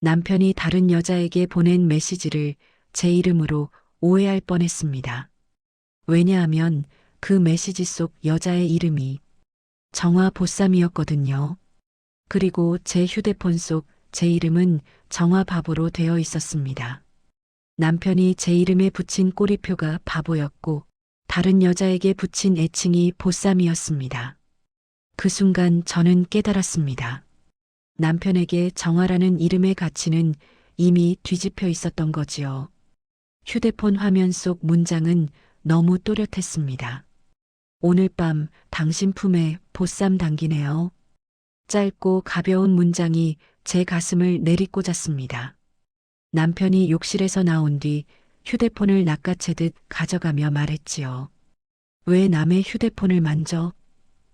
남편이 다른 여자에게 보낸 메시지를 제 이름으로 오해할 뻔했습니다. 왜냐하면 그 메시지 속 여자의 이름이 정화 보쌈이었거든요. 그리고 제 휴대폰 속 제 이름은 정화 바보로 되어 있었습니다. 남편이 제 이름에 붙인 꼬리표가 바보였고 다른 여자에게 붙인 애칭이 보쌈이었습니다. 그 순간 저는 깨달았습니다. 남편에게 정화라는 이름의 가치는 이미 뒤집혀 있었던 거지요. 휴대폰 화면 속 문장은 너무 또렷했습니다. 오늘 밤 당신 품에 보쌈 당기네요. 짧고 가벼운 문장이 제 가슴을 내리꽂았습니다. 남편이 욕실에서 나온 뒤 휴대폰을 낚아채듯 가져가며 말했지요. 왜 남의 휴대폰을 만져?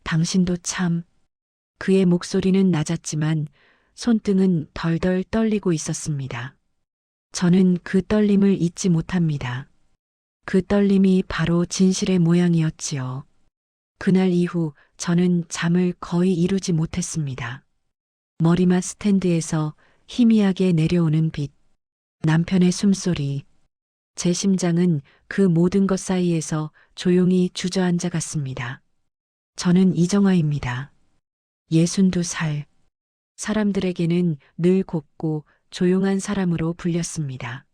당신도 참. 그의 목소리는 낮았지만 손등은 덜덜 떨리고 있었습니다. 저는 그 떨림을 잊지 못합니다. 그 떨림이 바로 진실의 모양이었지요. 그날 이후 저는 잠을 거의 이루지 못했습니다. 머리맡 스탠드에서 희미하게 내려오는 빛, 남편의 숨소리, 제 심장은 그 모든 것 사이에서 조용히 주저앉아 갔습니다. 저는 이정화입니다. 62살. 사람들에게는 늘 곱고 조용한 사람으로 불렸습니다.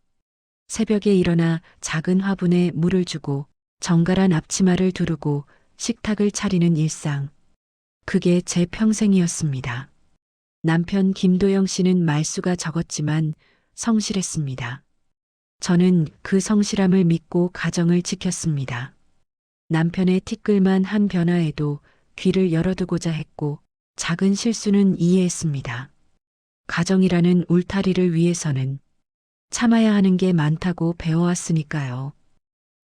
새벽에 일어나 작은 화분에 물을 주고 정갈한 앞치마를 두르고 식탁을 차리는 일상. 그게 제 평생이었습니다. 남편 김도영 씨는 말수가 적었지만 성실했습니다. 저는 그 성실함을 믿고 가정을 지켰습니다. 남편의 티끌만 한 변화에도 귀를 열어두고자 했고 작은 실수는 이해했습니다. 가정이라는 울타리를 위해서는 참아야 하는 게 많다고 배워왔으니까요.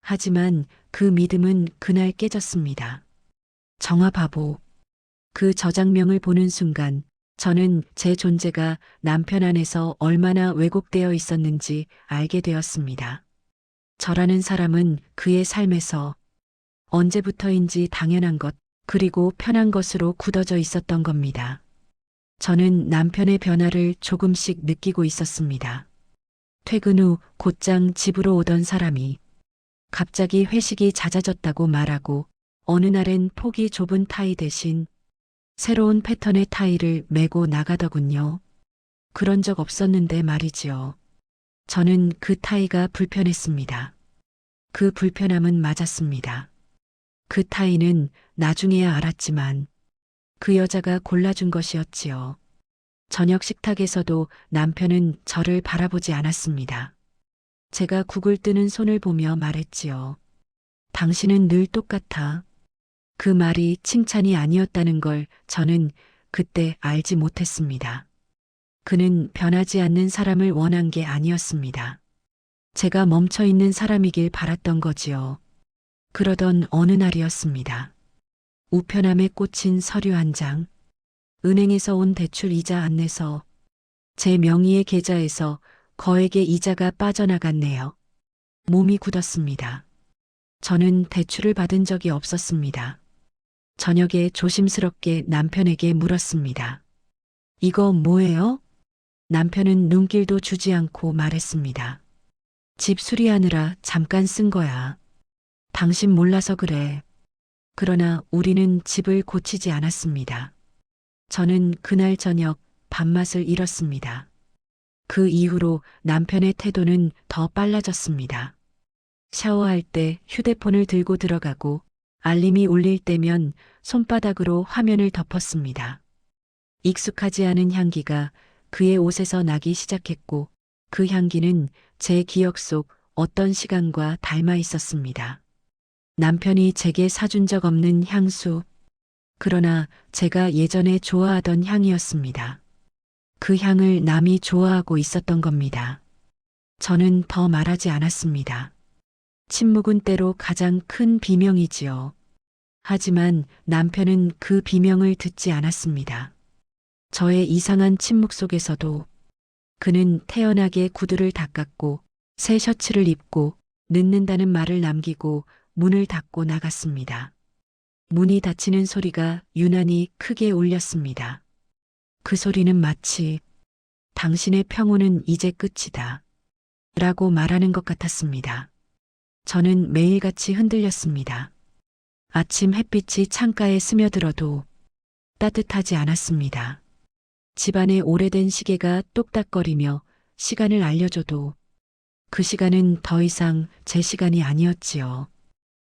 하지만 그 믿음은 그날 깨졌습니다. 정화 바보. 그 저장명을 보는 순간 저는 제 존재가 남편 안에서 얼마나 왜곡되어 있었는지 알게 되었습니다. 저라는 사람은 그의 삶에서 언제부터인지 당연한 것, 그리고 편한 것으로 굳어져 있었던 겁니다. 저는 남편의 변화를 조금씩 느끼고 있었습니다. 퇴근 후 곧장 집으로 오던 사람이 갑자기 회식이 잦아졌다고 말하고 어느 날엔 폭이 좁은 타이 대신 새로운 패턴의 타이를 메고 나가더군요. 그런 적 없었는데 말이지요. 저는 그 타이가 불편했습니다. 그 불편함은 맞았습니다. 그 타이는 나중에야 알았지만 그 여자가 골라준 것이었지요. 저녁 식탁에서도 남편은 저를 바라보지 않았습니다. 제가 국을 뜨는 손을 보며 말했지요. 당신은 늘 똑같아. 그 말이 칭찬이 아니었다는 걸 저는 그때 알지 못했습니다. 그는 변하지 않는 사람을 원한 게 아니었습니다. 제가 멈춰 있는 사람이길 바랐던 거지요. 그러던 어느 날이었습니다. 우편함에 꽂힌 서류 한 장, 은행에서 온 대출 이자 안내서, 제 명의의 계좌에서 거액의 이자가 빠져나갔네요. 몸이 굳었습니다. 저는 대출을 받은 적이 없었습니다. 저녁에 조심스럽게 남편에게 물었습니다. 이거 뭐예요? 남편은 눈길도 주지 않고 말했습니다. 집 수리하느라 잠깐 쓴 거야. 당신 몰라서 그래. 그러나 우리는 집을 고치지 않았습니다. 저는 그날 저녁 밥맛을 잃었습니다. 그 이후로 남편의 태도는 더 빨라졌습니다. 샤워할 때 휴대폰을 들고 들어가고 알림이 울릴 때면 손바닥으로 화면을 덮었습니다. 익숙하지 않은 향기가 그의 옷에서 나기 시작했고 그 향기는 제 기억 속 어떤 시간과 닮아 있었습니다. 남편이 제게 사준 적 없는 향수, 그러나 제가 예전에 좋아하던 향이었습니다. 그 향을 남이 좋아하고 있었던 겁니다. 저는 더 말하지 않았습니다. 침묵은 때로 가장 큰 비명이지요. 하지만 남편은 그 비명을 듣지 않았습니다. 저의 이상한 침묵 속에서도 그는 태연하게 구두를 닦았고 새 셔츠를 입고 늦는다는 말을 남기고 문을 닫고 나갔습니다. 문이 닫히는 소리가 유난히 크게 울렸습니다. 그 소리는 마치 당신의 평온은 이제 끝이다. 라고 말하는 것 같았습니다. 저는 매일같이 흔들렸습니다. 아침 햇빛이 창가에 스며들어도 따뜻하지 않았습니다. 집안의 오래된 시계가 똑딱거리며 시간을 알려줘도 그 시간은 더 이상 제 시간이 아니었지요.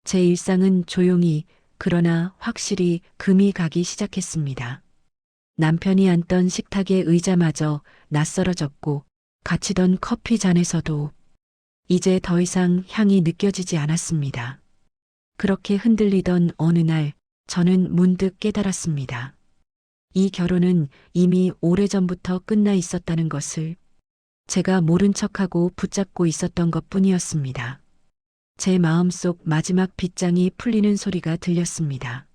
제 일상은 조용히 그러나 확실히 금이 가기 시작했습니다. 남편이 앉던 식탁의 의자마저 낯설어졌고 갇히던 커피 잔에서도 이제 더 이상 향이 느껴지지 않았습니다. 그렇게 흔들리던 어느 날 저는 문득 깨달았습니다. 이 결혼은 이미 오래전부터 끝나 있었다는 것을 제가 모른 척하고 붙잡고 있었던 것뿐이었습니다. 제 마음속 마지막 빗장이 풀리는 소리가 들렸습니다.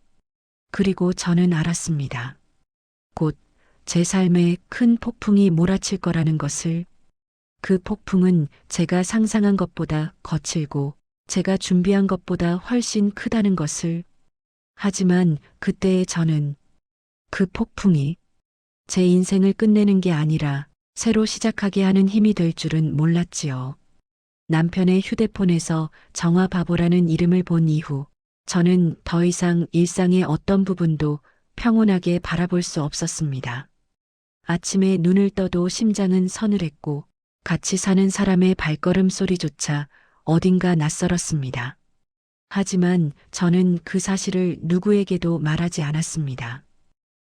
그리고 저는 알았습니다. 곧 제 삶에 큰 폭풍이 몰아칠 거라는 것을. 그 폭풍은 제가 상상한 것보다 거칠고 제가 준비한 것보다 훨씬 크다는 것을. 하지만 그때의 저는 그 폭풍이 제 인생을 끝내는 게 아니라 새로 시작하게 하는 힘이 될 줄은 몰랐지요. 남편의 휴대폰에서 정화 바보라는 이름을 본 이후 저는 더 이상 일상의 어떤 부분도 평온하게 바라볼 수 없었습니다. 아침에 눈을 떠도 심장은 서늘했고 같이 사는 사람의 발걸음 소리조차 어딘가 낯설었습니다. 하지만 저는 그 사실을 누구에게도 말하지 않았습니다.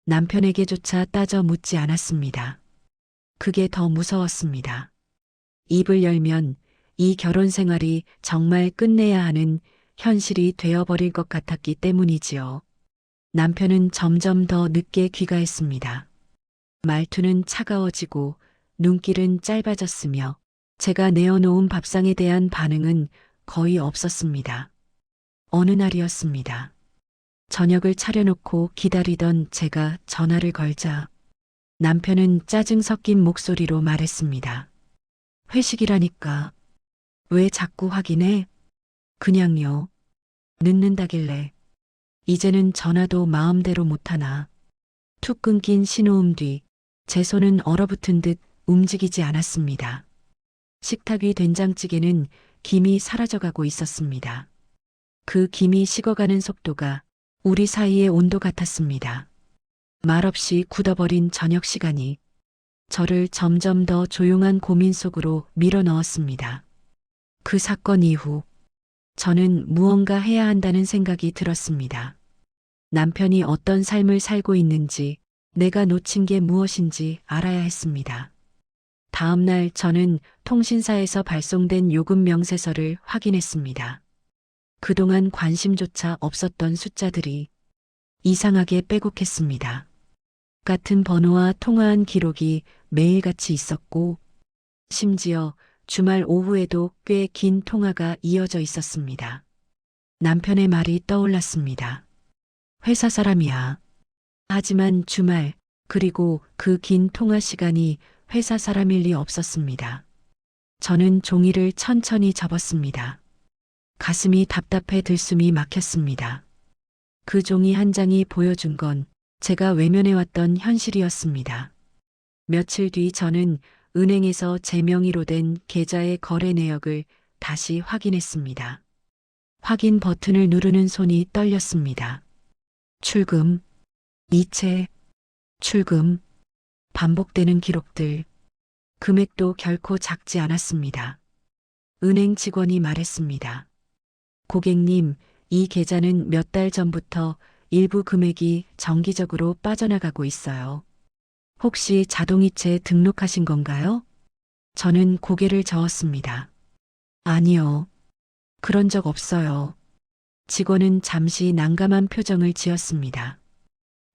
남편에게조차 따져 묻지 않았습니다. 그게 더 무서웠습니다. 입을 열면 이 결혼 생활이 정말 끝내야 하는 현실이 되어버릴 것 같았기 때문이지요. 남편은 점점 더 늦게 귀가했습니다. 말투는 차가워지고 눈길은 짧아졌으며 제가 내어놓은 밥상에 대한 반응은 거의 없었습니다. 어느 날이었습니다. 저녁을 차려놓고 기다리던 제가 전화를 걸자 남편은 짜증 섞인 목소리로 말했습니다. 회식이라니까. 왜 자꾸 확인해? 그냥요. 늦는다길래. 이제는 전화도 마음대로 못하나. 툭 끊긴 신호음 뒤 제 손은 얼어붙은 듯 움직이지 않았습니다. 식탁 위 된장찌개는 김이 사라져가고 있었습니다. 그 김이 식어가는 속도가 우리 사이의 온도 같았습니다. 말없이 굳어버린 저녁 시간이 저를 점점 더 조용한 고민 속으로 밀어 넣었습니다. 그 사건 이후 저는 무언가 해야 한다는 생각이 들었습니다. 남편이 어떤 삶을 살고 있는지, 내가 놓친 게 무엇인지 알아야 했습니다. 다음 날 저는 통신사에서 발송된 요금 명세서를 확인했습니다. 그동안 관심조차 없었던 숫자들이 이상하게 빼곡했습니다. 같은 번호와 통화한 기록이 매일같이 있었고, 심지어 주말 오후에도 꽤 긴 통화가 이어져 있었습니다. 남편의 말이 떠올랐습니다. 회사 사람이야. 하지만 주말, 그리고 그 긴 통화 시간이 회사 사람일 리 없었습니다. 저는 종이를 천천히 접었습니다. 가슴이 답답해 들숨이 막혔습니다. 그 종이 한 장이 보여준 건 제가 외면해왔던 현실이었습니다. 며칠 뒤 저는 은행에서 제 명의로 된 계좌의 거래 내역을 다시 확인했습니다. 확인 버튼을 누르는 손이 떨렸습니다. 출금, 이체, 출금, 반복되는 기록들. 금액도 결코 작지 않았습니다. 은행 직원이 말했습니다. 고객님, 이 계좌는 몇 달 전부터 일부 금액이 정기적으로 빠져나가고 있어요. 혹시 자동이체 등록하신 건가요? 저는 고개를 저었습니다. 아니요. 그런 적 없어요. 직원은 잠시 난감한 표정을 지었습니다.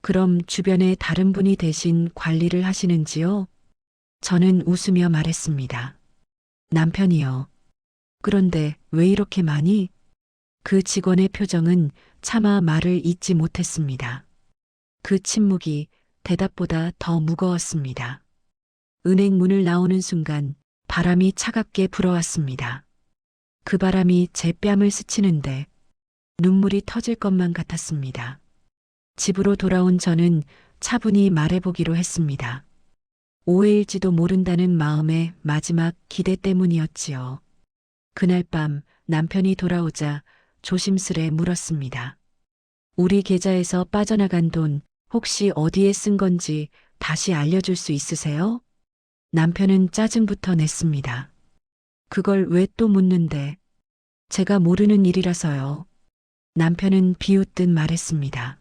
그럼 주변에 다른 분이 대신 관리를 하시는지요? 저는 웃으며 말했습니다. 남편이요. 그런데 왜 이렇게 많이? 그 직원의 표정은 차마 말을 잇지 못했습니다. 그 침묵이 대답보다 더 무거웠습니다. 은행 문을 나오는 순간 바람이 차갑게 불어왔습니다. 그 바람이 제 뺨을 스치는데 눈물이 터질 것만 같았습니다. 집으로 돌아온 저는 차분히 말해보기로 했습니다. 오해일지도 모른다는 마음의 마지막 기대 때문이었지요. 그날 밤 남편이 돌아오자 조심스레 물었습니다. 우리 계좌에서 빠져나간 돈 혹시 어디에 쓴 건지 다시 알려줄 수 있으세요? 남편은 짜증부터 냈습니다. 그걸 왜 또 묻는데? 제가 모르는 일이라서요. 남편은 비웃듯 말했습니다.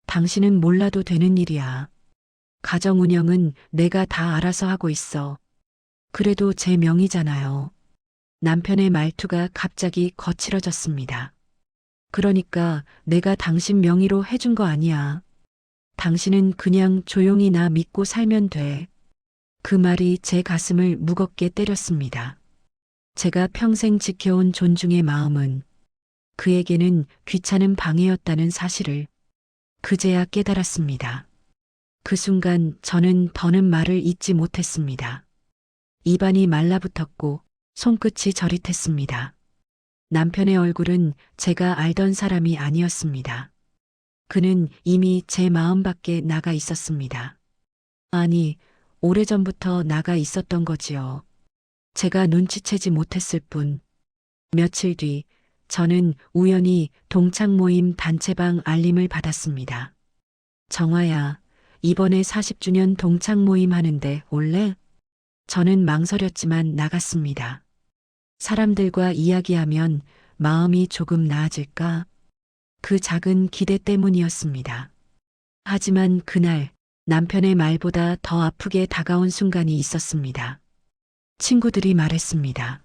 당신은 몰라도 되는 일이야. 가정 운영은 내가 다 알아서 하고 있어. 그래도 제 명의잖아요. 남편의 말투가 갑자기 거칠어졌습니다. 그러니까 내가 당신 명의로 해준 거 아니야. 당신은 그냥 조용히 나 믿고 살면 돼. 그 말이 제 가슴을 무겁게 때렸습니다. 제가 평생 지켜온 존중의 마음은 그에게는 귀찮은 방해였다는 사실을 그제야 깨달았습니다. 그 순간 저는 더는 말을 잇지 못했습니다. 입안이 말라붙었고 손끝이 저릿했습니다. 남편의 얼굴은 제가 알던 사람이 아니었습니다. 그는 이미 제 마음 밖에 나가 있었습니다. 아니, 오래전부터 나가 있었던 거지요. 제가 눈치채지 못했을 뿐. 며칠 뒤 저는 우연히 동창 모임 단체방 알림을 받았습니다. 정화야, 이번에 40주년 동창 모임 하는데 올래? 저는 망설였지만 나갔습니다. 사람들과 이야기하면 마음이 조금 나아질까? 그 작은 기대 때문이었습니다. 하지만 그날 남편의 말보다 더 아프게 다가온 순간이 있었습니다. 친구들이 말했습니다.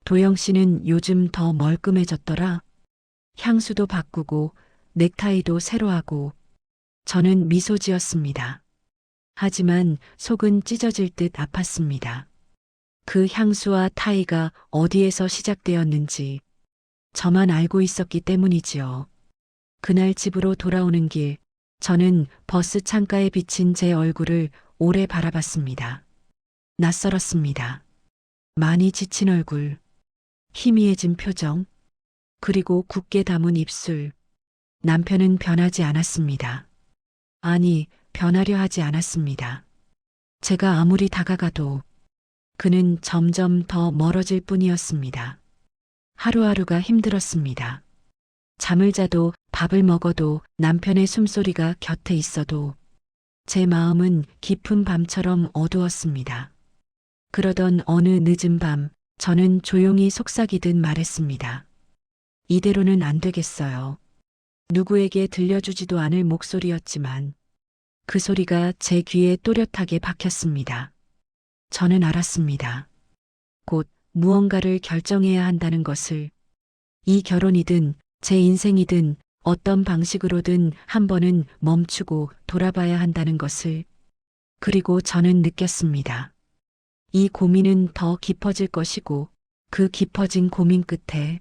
도영 씨는 요즘 더 멀끔해졌더라. 향수도 바꾸고 넥타이도 새로 하고. 저는 미소 지었습니다. 하지만 속은 찢어질 듯 아팠습니다. 그 향수와 타이가 어디에서 시작되었는지 저만 알고 있었기 때문이지요. 그날 집으로 돌아오는 길, 저는 버스 창가에 비친 제 얼굴을 오래 바라봤습니다. 낯설었습니다. 많이 지친 얼굴, 희미해진 표정, 그리고 굳게 담은 입술. 남편은 변하지 않았습니다. 아니, 변하려 하지 않았습니다. 제가 아무리 다가가도 그는 점점 더 멀어질 뿐이었습니다. 하루하루가 힘들었습니다. 잠을 자도 밥을 먹어도 남편의 숨소리가 곁에 있어도 제 마음은 깊은 밤처럼 어두웠습니다. 그러던 어느 늦은 밤 저는 조용히 속삭이듯 말했습니다. 이대로는 안 되겠어요. 누구에게 들려주지도 않을 목소리였지만 그 소리가 제 귀에 또렷하게 박혔습니다. 저는 알았습니다. 곧 무언가를 결정해야 한다는 것을. 이 결혼이든 제 인생이든 어떤 방식으로든 한 번은 멈추고 돌아봐야 한다는 것을. 그리고 저는 느꼈습니다. 이 고민은 더 깊어질 것이고 그 깊어진 고민 끝에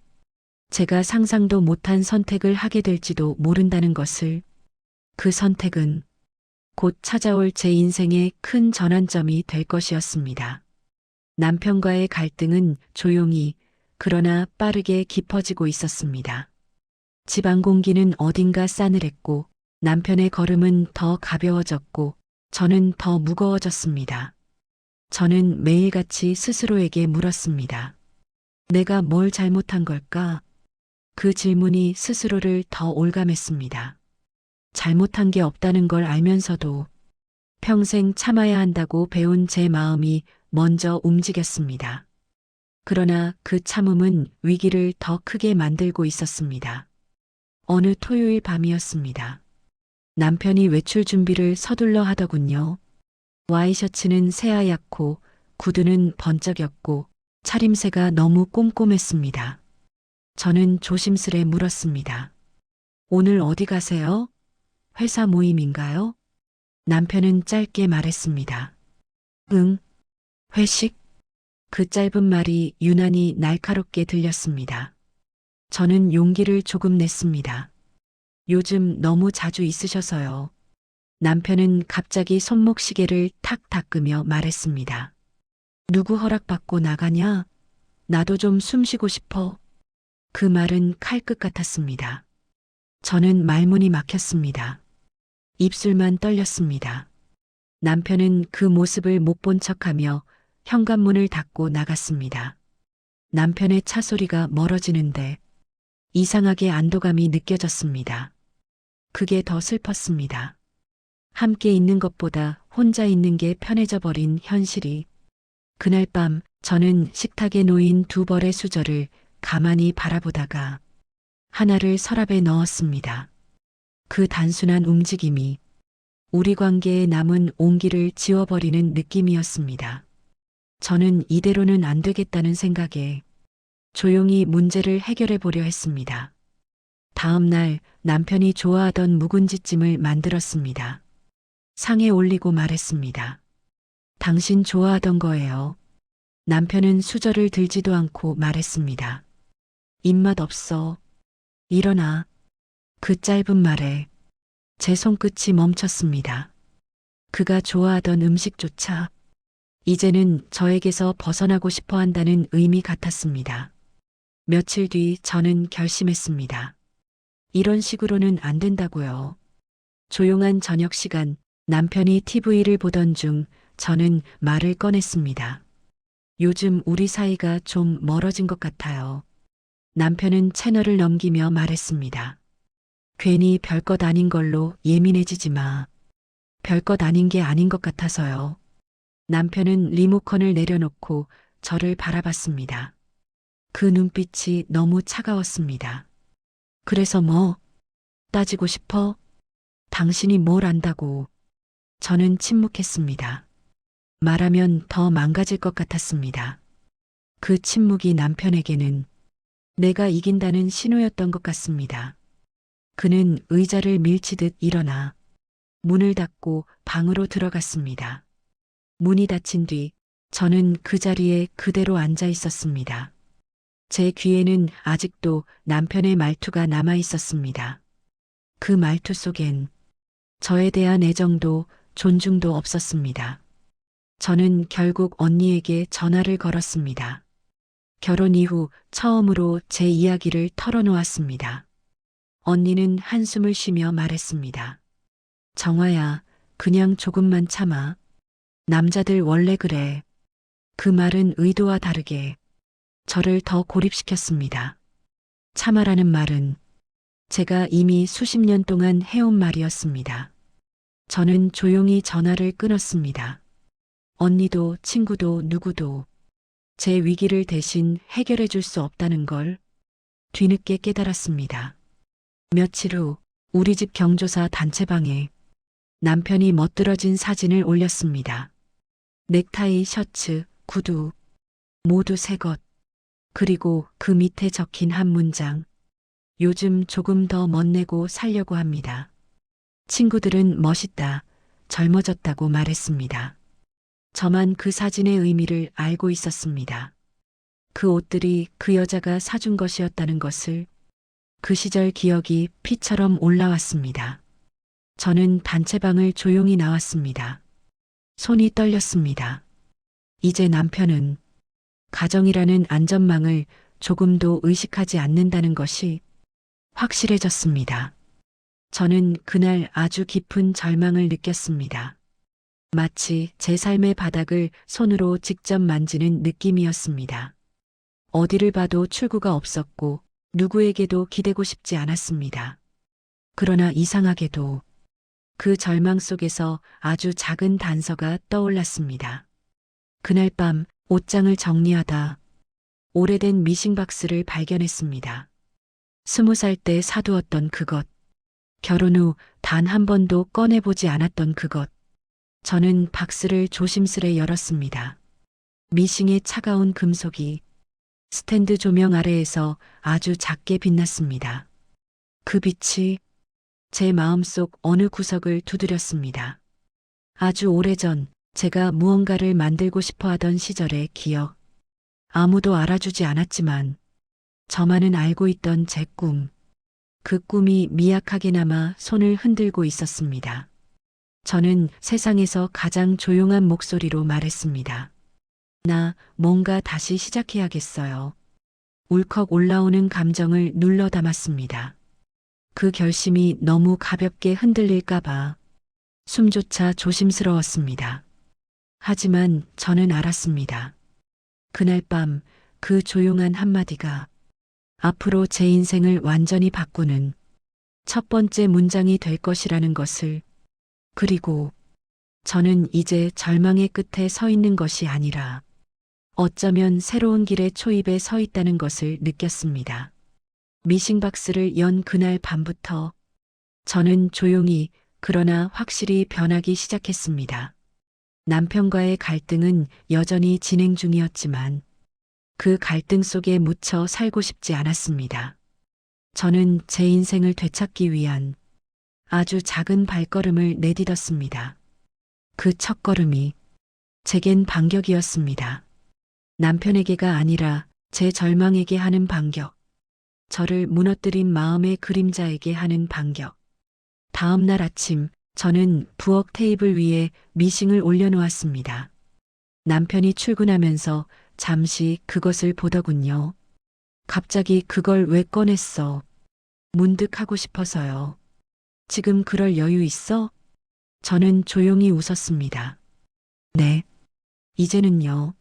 제가 상상도 못한 선택을 하게 될지도 모른다는 것을. 그 선택은 곧 찾아올 제 인생의 큰 전환점이 될 것이었습니다. 남편과의 갈등은 조용히 그러나 빠르게 깊어지고 있었습니다. 집안 공기는 어딘가 싸늘했고 남편의 걸음은 더 가벼워졌고 저는 더 무거워졌습니다. 저는 매일같이 스스로에게 물었습니다. 내가 뭘 잘못한 걸까? 그 질문이 스스로를 더 올감했습니다. 잘못한 게 없다는 걸 알면서도 평생 참아야 한다고 배운 제 마음이 먼저 움직였습니다. 그러나 그 참음은 위기를 더 크게 만들고 있었습니다. 어느 토요일 밤이었습니다. 남편이 외출 준비를 서둘러 하더군요. 와이셔츠는 새하얗고 구두는 번쩍였고 차림새가 너무 꼼꼼했습니다. 저는 조심스레 물었습니다. 오늘 어디 가세요? 회사 모임인가요? 남편은 짧게 말했습니다. 응, 회식? 그 짧은 말이 유난히 날카롭게 들렸습니다. 저는 용기를 조금 냈습니다. 요즘 너무 자주 있으셔서요. 남편은 갑자기 손목 시계를 탁 닦으며 말했습니다. 누구 허락받고 나가냐? 나도 좀 숨 쉬고 싶어. 그 말은 칼끝 같았습니다. 저는 말문이 막혔습니다. 입술만 떨렸습니다. 남편은 그 모습을 못 본 척하며 현관문을 닫고 나갔습니다. 남편의 차 소리가 멀어지는데 이상하게 안도감이 느껴졌습니다. 그게 더 슬펐습니다. 함께 있는 것보다 혼자 있는 게 편해져 버린 현실이. 그날 밤 저는 식탁에 놓인 두 벌의 수저를 가만히 바라보다가 하나를 서랍에 넣었습니다. 그 단순한 움직임이 우리 관계에 남은 온기를 지워버리는 느낌이었습니다. 저는 이대로는 안 되겠다는 생각에 조용히 문제를 해결해 보려 했습니다. 다음 날 남편이 좋아하던 묵은지찜을 만들었습니다. 상에 올리고 말했습니다. 당신 좋아하던 거예요. 남편은 수저를 들지도 않고 말했습니다. 입맛 없어. 일어나. 그 짧은 말에 제 손끝이 멈췄습니다. 그가 좋아하던 음식조차 이제는 저에게서 벗어나고 싶어 한다는 의미 같았습니다. 며칠 뒤 저는 결심했습니다. 이런 식으로는 안 된다고요. 조용한 저녁 시간 남편이 TV를 보던 중 저는 말을 꺼냈습니다. 요즘 우리 사이가 좀 멀어진 것 같아요. 남편은 채널을 넘기며 말했습니다. 괜히 별것 아닌 걸로 예민해지지 마. 별것 아닌 게 아닌 것 같아서요. 남편은 리모컨을 내려놓고 저를 바라봤습니다. 그 눈빛이 너무 차가웠습니다. 그래서 뭐? 따지고 싶어? 당신이 뭘 안다고. 저는 침묵했습니다. 말하면 더 망가질 것 같았습니다. 그 침묵이 남편에게는 내가 이긴다는 신호였던 것 같습니다. 그는 의자를 밀치듯 일어나 문을 닫고 방으로 들어갔습니다. 문이 닫힌 뒤 저는 그 자리에 그대로 앉아 있었습니다. 제 귀에는 아직도 남편의 말투가 남아 있었습니다. 그 말투 속엔 저에 대한 애정도 존중도 없었습니다. 저는 결국 언니에게 전화를 걸었습니다. 결혼 이후 처음으로 제 이야기를 털어놓았습니다. 언니는 한숨을 쉬며 말했습니다. 정화야, 그냥 조금만 참아. 남자들 원래 그래. 그 말은 의도와 다르게 저를 더 고립시켰습니다. 참아라는 말은 제가 이미 수십 년 동안 해온 말이었습니다. 저는 조용히 전화를 끊었습니다. 언니도 친구도 누구도 제 위기를 대신 해결해 줄 수 없다는 걸 뒤늦게 깨달았습니다. 며칠 후 우리 집 경조사 단체방에 남편이 멋들어진 사진을 올렸습니다. 넥타이, 셔츠, 구두 모두 새 것. 그리고 그 밑에 적힌 한 문장. 요즘 조금 더 멋내고 살려고 합니다. 친구들은 멋있다, 젊어졌다고 말했습니다. 저만 그 사진의 의미를 알고 있었습니다. 그 옷들이 그 여자가 사준 것이었다는 것을. 그 시절 기억이 피처럼 올라왔습니다. 저는 단체방을 조용히 나왔습니다. 손이 떨렸습니다. 이제 남편은 가정이라는 안전망을 조금도 의식하지 않는다는 것이 확실해졌습니다. 저는 그날 아주 깊은 절망을 느꼈습니다. 마치 제 삶의 바닥을 손으로 직접 만지는 느낌이었습니다. 어디를 봐도 출구가 없었고 누구에게도 기대고 싶지 않았습니다. 그러나 이상하게도 그 절망 속에서 아주 작은 단서가 떠올랐습니다. 그날 밤 옷장을 정리하다 오래된 미싱박스를 발견했습니다. 20살 때 사두었던 그것. 결혼 후 단 한 번도 꺼내보지 않았던 그것. 저는 박스를 조심스레 열었습니다. 미싱의 차가운 금속이 스탠드 조명 아래에서 아주 작게 빛났습니다. 그 빛이 제 마음속 어느 구석을 두드렸습니다. 아주 오래전 제가 무언가를 만들고 싶어 하던 시절의 기억. 아무도 알아주지 않았지만 저만은 알고 있던 제 꿈. 그 꿈이 미약하게나마 손을 흔들고 있었습니다. 저는 세상에서 가장 조용한 목소리로 말했습니다. 나 뭔가 다시 시작해야겠어요. 울컥 올라오는 감정을 눌러 담았습니다. 그 결심이 너무 가볍게 흔들릴까봐 숨조차 조심스러웠습니다. 하지만 저는 알았습니다. 그날 밤 그 조용한 한마디가 앞으로 제 인생을 완전히 바꾸는 첫 번째 문장이 될 것이라는 것을, 그리고 저는 이제 절망의 끝에 서 있는 것이 아니라 어쩌면 새로운 길의 초입에 서 있다는 것을 느꼈습니다. 미싱박스를 연 그날 밤부터 저는 조용히 그러나 확실히 변하기 시작했습니다. 남편과의 갈등은 여전히 진행 중이었지만 그 갈등 속에 묻혀 살고 싶지 않았습니다. 저는 제 인생을 되찾기 위한 아주 작은 발걸음을 내딛었습니다. 그 첫걸음이 제겐 반격이었습니다. 남편에게가 아니라 제 절망에게 하는 반격, 저를 무너뜨린 마음의 그림자에게 하는 반격. 다음 날 아침 저는 부엌 테이블 위에 미싱을 올려놓았습니다. 남편이 출근하면서 잠시 그것을 보더군요. 갑자기 그걸 왜 꺼냈어? 문득 하고 싶어서요. 지금 그럴 여유 있어? 저는 조용히 웃었습니다. 네. 이제는요.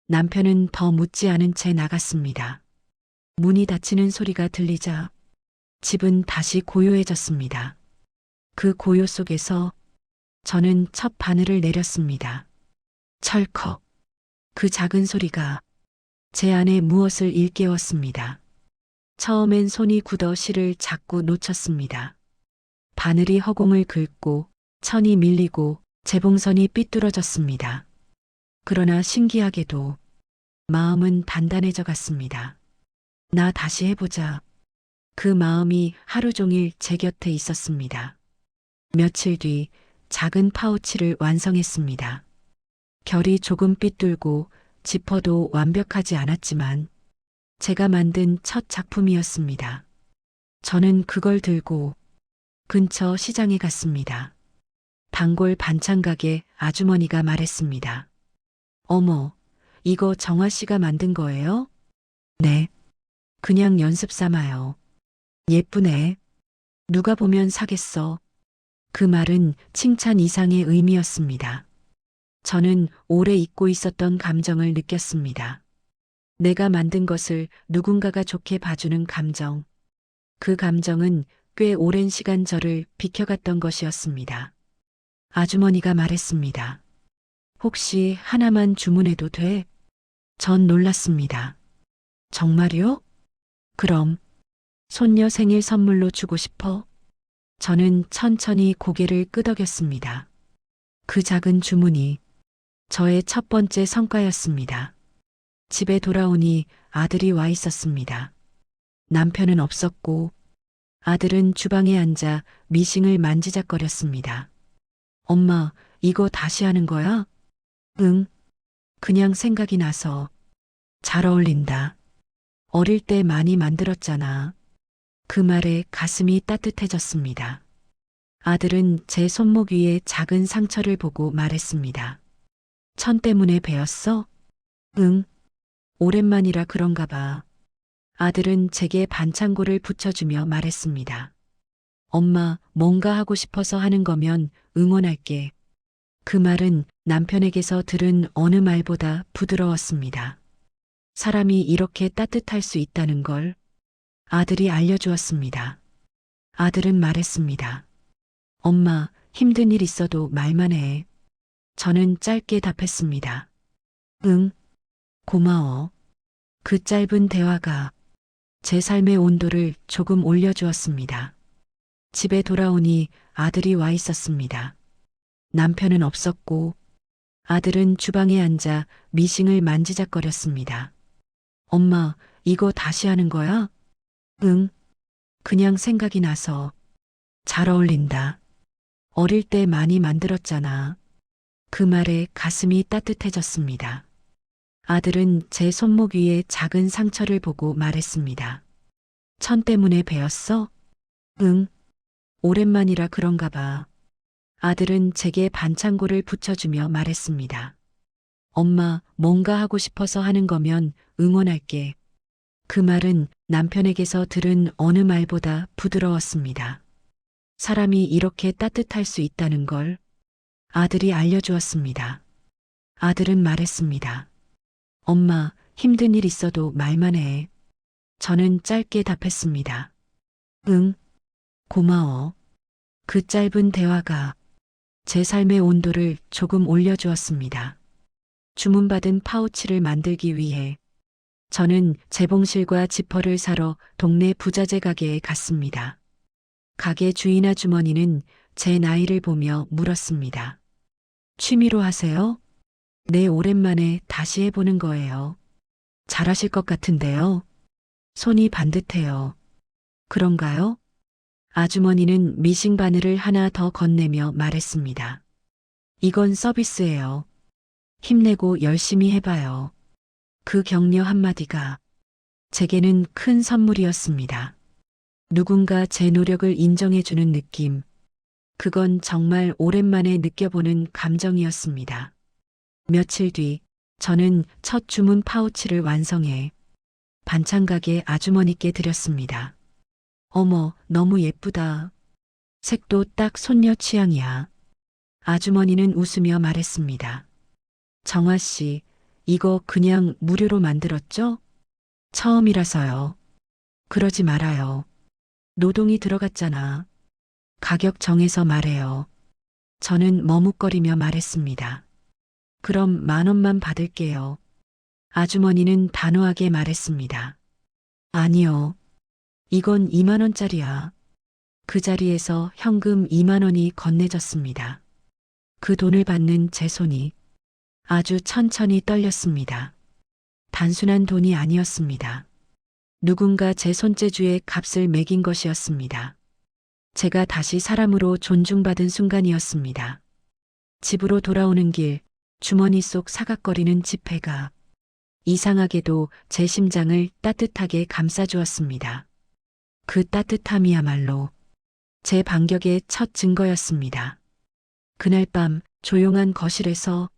남편은 더 묻지 않은 채 나갔습니다. 문이 닫히는 소리가 들리자 집은 다시 고요해졌습니다. 그 고요 속에서 저는 첫 바늘을 내렸습니다. 철컥. 그 작은 소리가 제 안에 무엇을 일깨웠습니다. 처음엔 손이 굳어 실을 자꾸 놓쳤습니다. 바늘이 허공을 긁고 천이 밀리고 재봉선이 삐뚤어졌습니다. 그러나 신기하게도 마음은 단단해져 갔습니다. 나 다시 해보자. 그 마음이 하루 종일 제 곁에 있었습니다. 며칠 뒤 작은 파우치를 완성했습니다. 결이 조금 삐뚤고 지퍼도 완벽하지 않았지만 제가 만든 첫 작품이었습니다. 저는 그걸 들고 근처 시장에 갔습니다. 단골 반찬 가게 아주머니가 말했습니다. 어머, 이거 정화 씨가 만든 거예요? 네. 그냥 연습 삼아요. 예쁘네. 누가 보면 사겠어. 그 말은 칭찬 이상의 의미였습니다. 저는 오래 잊고 있었던 감정을 느꼈습니다. 내가 만든 것을 누군가가 좋게 봐주는 감정. 그 감정은 꽤 오랜 시간 저를 비켜갔던 것이었습니다. 아주머니가 말했습니다. 혹시 하나만 주문해도 돼? 전 놀랐습니다. 정말요? 그럼 손녀 생일 선물로 주고 싶어? 저는 천천히 고개를 끄덕였습니다. 그 작은 주문이 저의 첫 번째 성과였습니다. 집에 돌아오니 아들이 와 있었습니다. 남편은 없었고 아들은 주방에 앉아 미싱을 만지작거렸습니다. 엄마, 이거 다시 하는 거야? 응. 그냥 생각이 나서. 잘 어울린다. 어릴 때 많이 만들었잖아. 그 말에 가슴이 따뜻해졌습니다. 아들은 제 손목 위에 작은 상처를 보고 말했습니다. 천 때문에 베었어? 응. 오랜만이라 그런가 봐. 아들은 제게 반창고를 붙여주며 말했습니다. 엄마, 뭔가 하고 싶어서 하는 거면 응원할게. 그 말은 남편에게서 들은 어느 말보다 부드러웠습니다. 사람이 이렇게 따뜻할 수 있다는 걸 아들이 알려주었습니다. 아들은 말했습니다. 엄마, 힘든 일 있어도 말만 해. 저는 짧게 답했습니다. 응, 고마워. 그 짧은 대화가 제 삶의 온도를 조금 올려주었습니다. 집에 돌아오니 아들이 와 있었습니다. 남편은 없었고 아들은 주방에 앉아 미싱을 만지작거렸습니다. 엄마, 이거 다시 하는 거야? 응. 그냥 생각이 나서. 잘 어울린다. 어릴 때 많이 만들었잖아. 그 말에 가슴이 따뜻해졌습니다. 아들은 제 손목 위에 작은 상처를 보고 말했습니다. 천 때문에 베었어? 응. 오랜만이라 그런가 봐. 아들은 제게 반창고를 붙여주며 말했습니다. 엄마, 뭔가 하고 싶어서 하는 거면 응원할게. 그 말은 남편에게서 들은 어느 말보다 부드러웠습니다. 사람이 이렇게 따뜻할 수 있다는 걸 아들이 알려주었습니다. 아들은 말했습니다. 엄마, 힘든 일 있어도 말만 해. 저는 짧게 답했습니다. 응, 고마워. 그 짧은 대화가 제 삶의 온도를 조금 올려주었습니다. 주문받은 파우치를 만들기 위해 저는 재봉실과 지퍼를 사러 동네 부자재 가게에 갔습니다. 가게 주인 아주머니는 제 나이를 보며 물었습니다. 취미로 하세요? 네, 오랜만에 다시 해보는 거예요. 잘하실 것 같은데요. 손이 반듯해요. 그런가요? 아주머니는 미싱 바늘을 하나 더 건네며 말했습니다. 이건 서비스예요. 힘내고 열심히 해봐요. 그 격려 한마디가 제게는 큰 선물이었습니다. 누군가 제 노력을 인정해주는 느낌. 그건 정말 오랜만에 느껴보는 감정이었습니다. 며칠 뒤 저는 첫 주문 파우치를 완성해 반찬 가게 아주머니께 드렸습니다. 어머, 너무 예쁘다. 색도 딱 손녀 취향이야. 아주머니는 웃으며 말했습니다. 정아 씨, 이거 그냥 무료로 만들었죠? 처음이라서요. 그러지 말아요. 노동이 들어갔잖아. 가격 정해서 말해요. 저는 머뭇거리며 말했습니다. 그럼 10,000원만 받을게요. 아주머니는 단호하게 말했습니다. 아니요. 이건 20,000원짜리야. 그 자리에서 현금 20,000원이 건네졌습니다. 그 돈을 받는 제 손이 아주 천천히 떨렸습니다. 단순한 돈이 아니었습니다. 누군가 제 손재주에 값을 매긴 것이었습니다. 제가 다시 사람으로 존중받은 순간이었습니다. 집으로 돌아오는 길, 주머니 속 사각거리는 지폐가 이상하게도 제 심장을 따뜻하게 감싸주었습니다. 그 따뜻함이야말로 제 반격의 첫 증거였습니다. 그날 밤 조용한 거실에서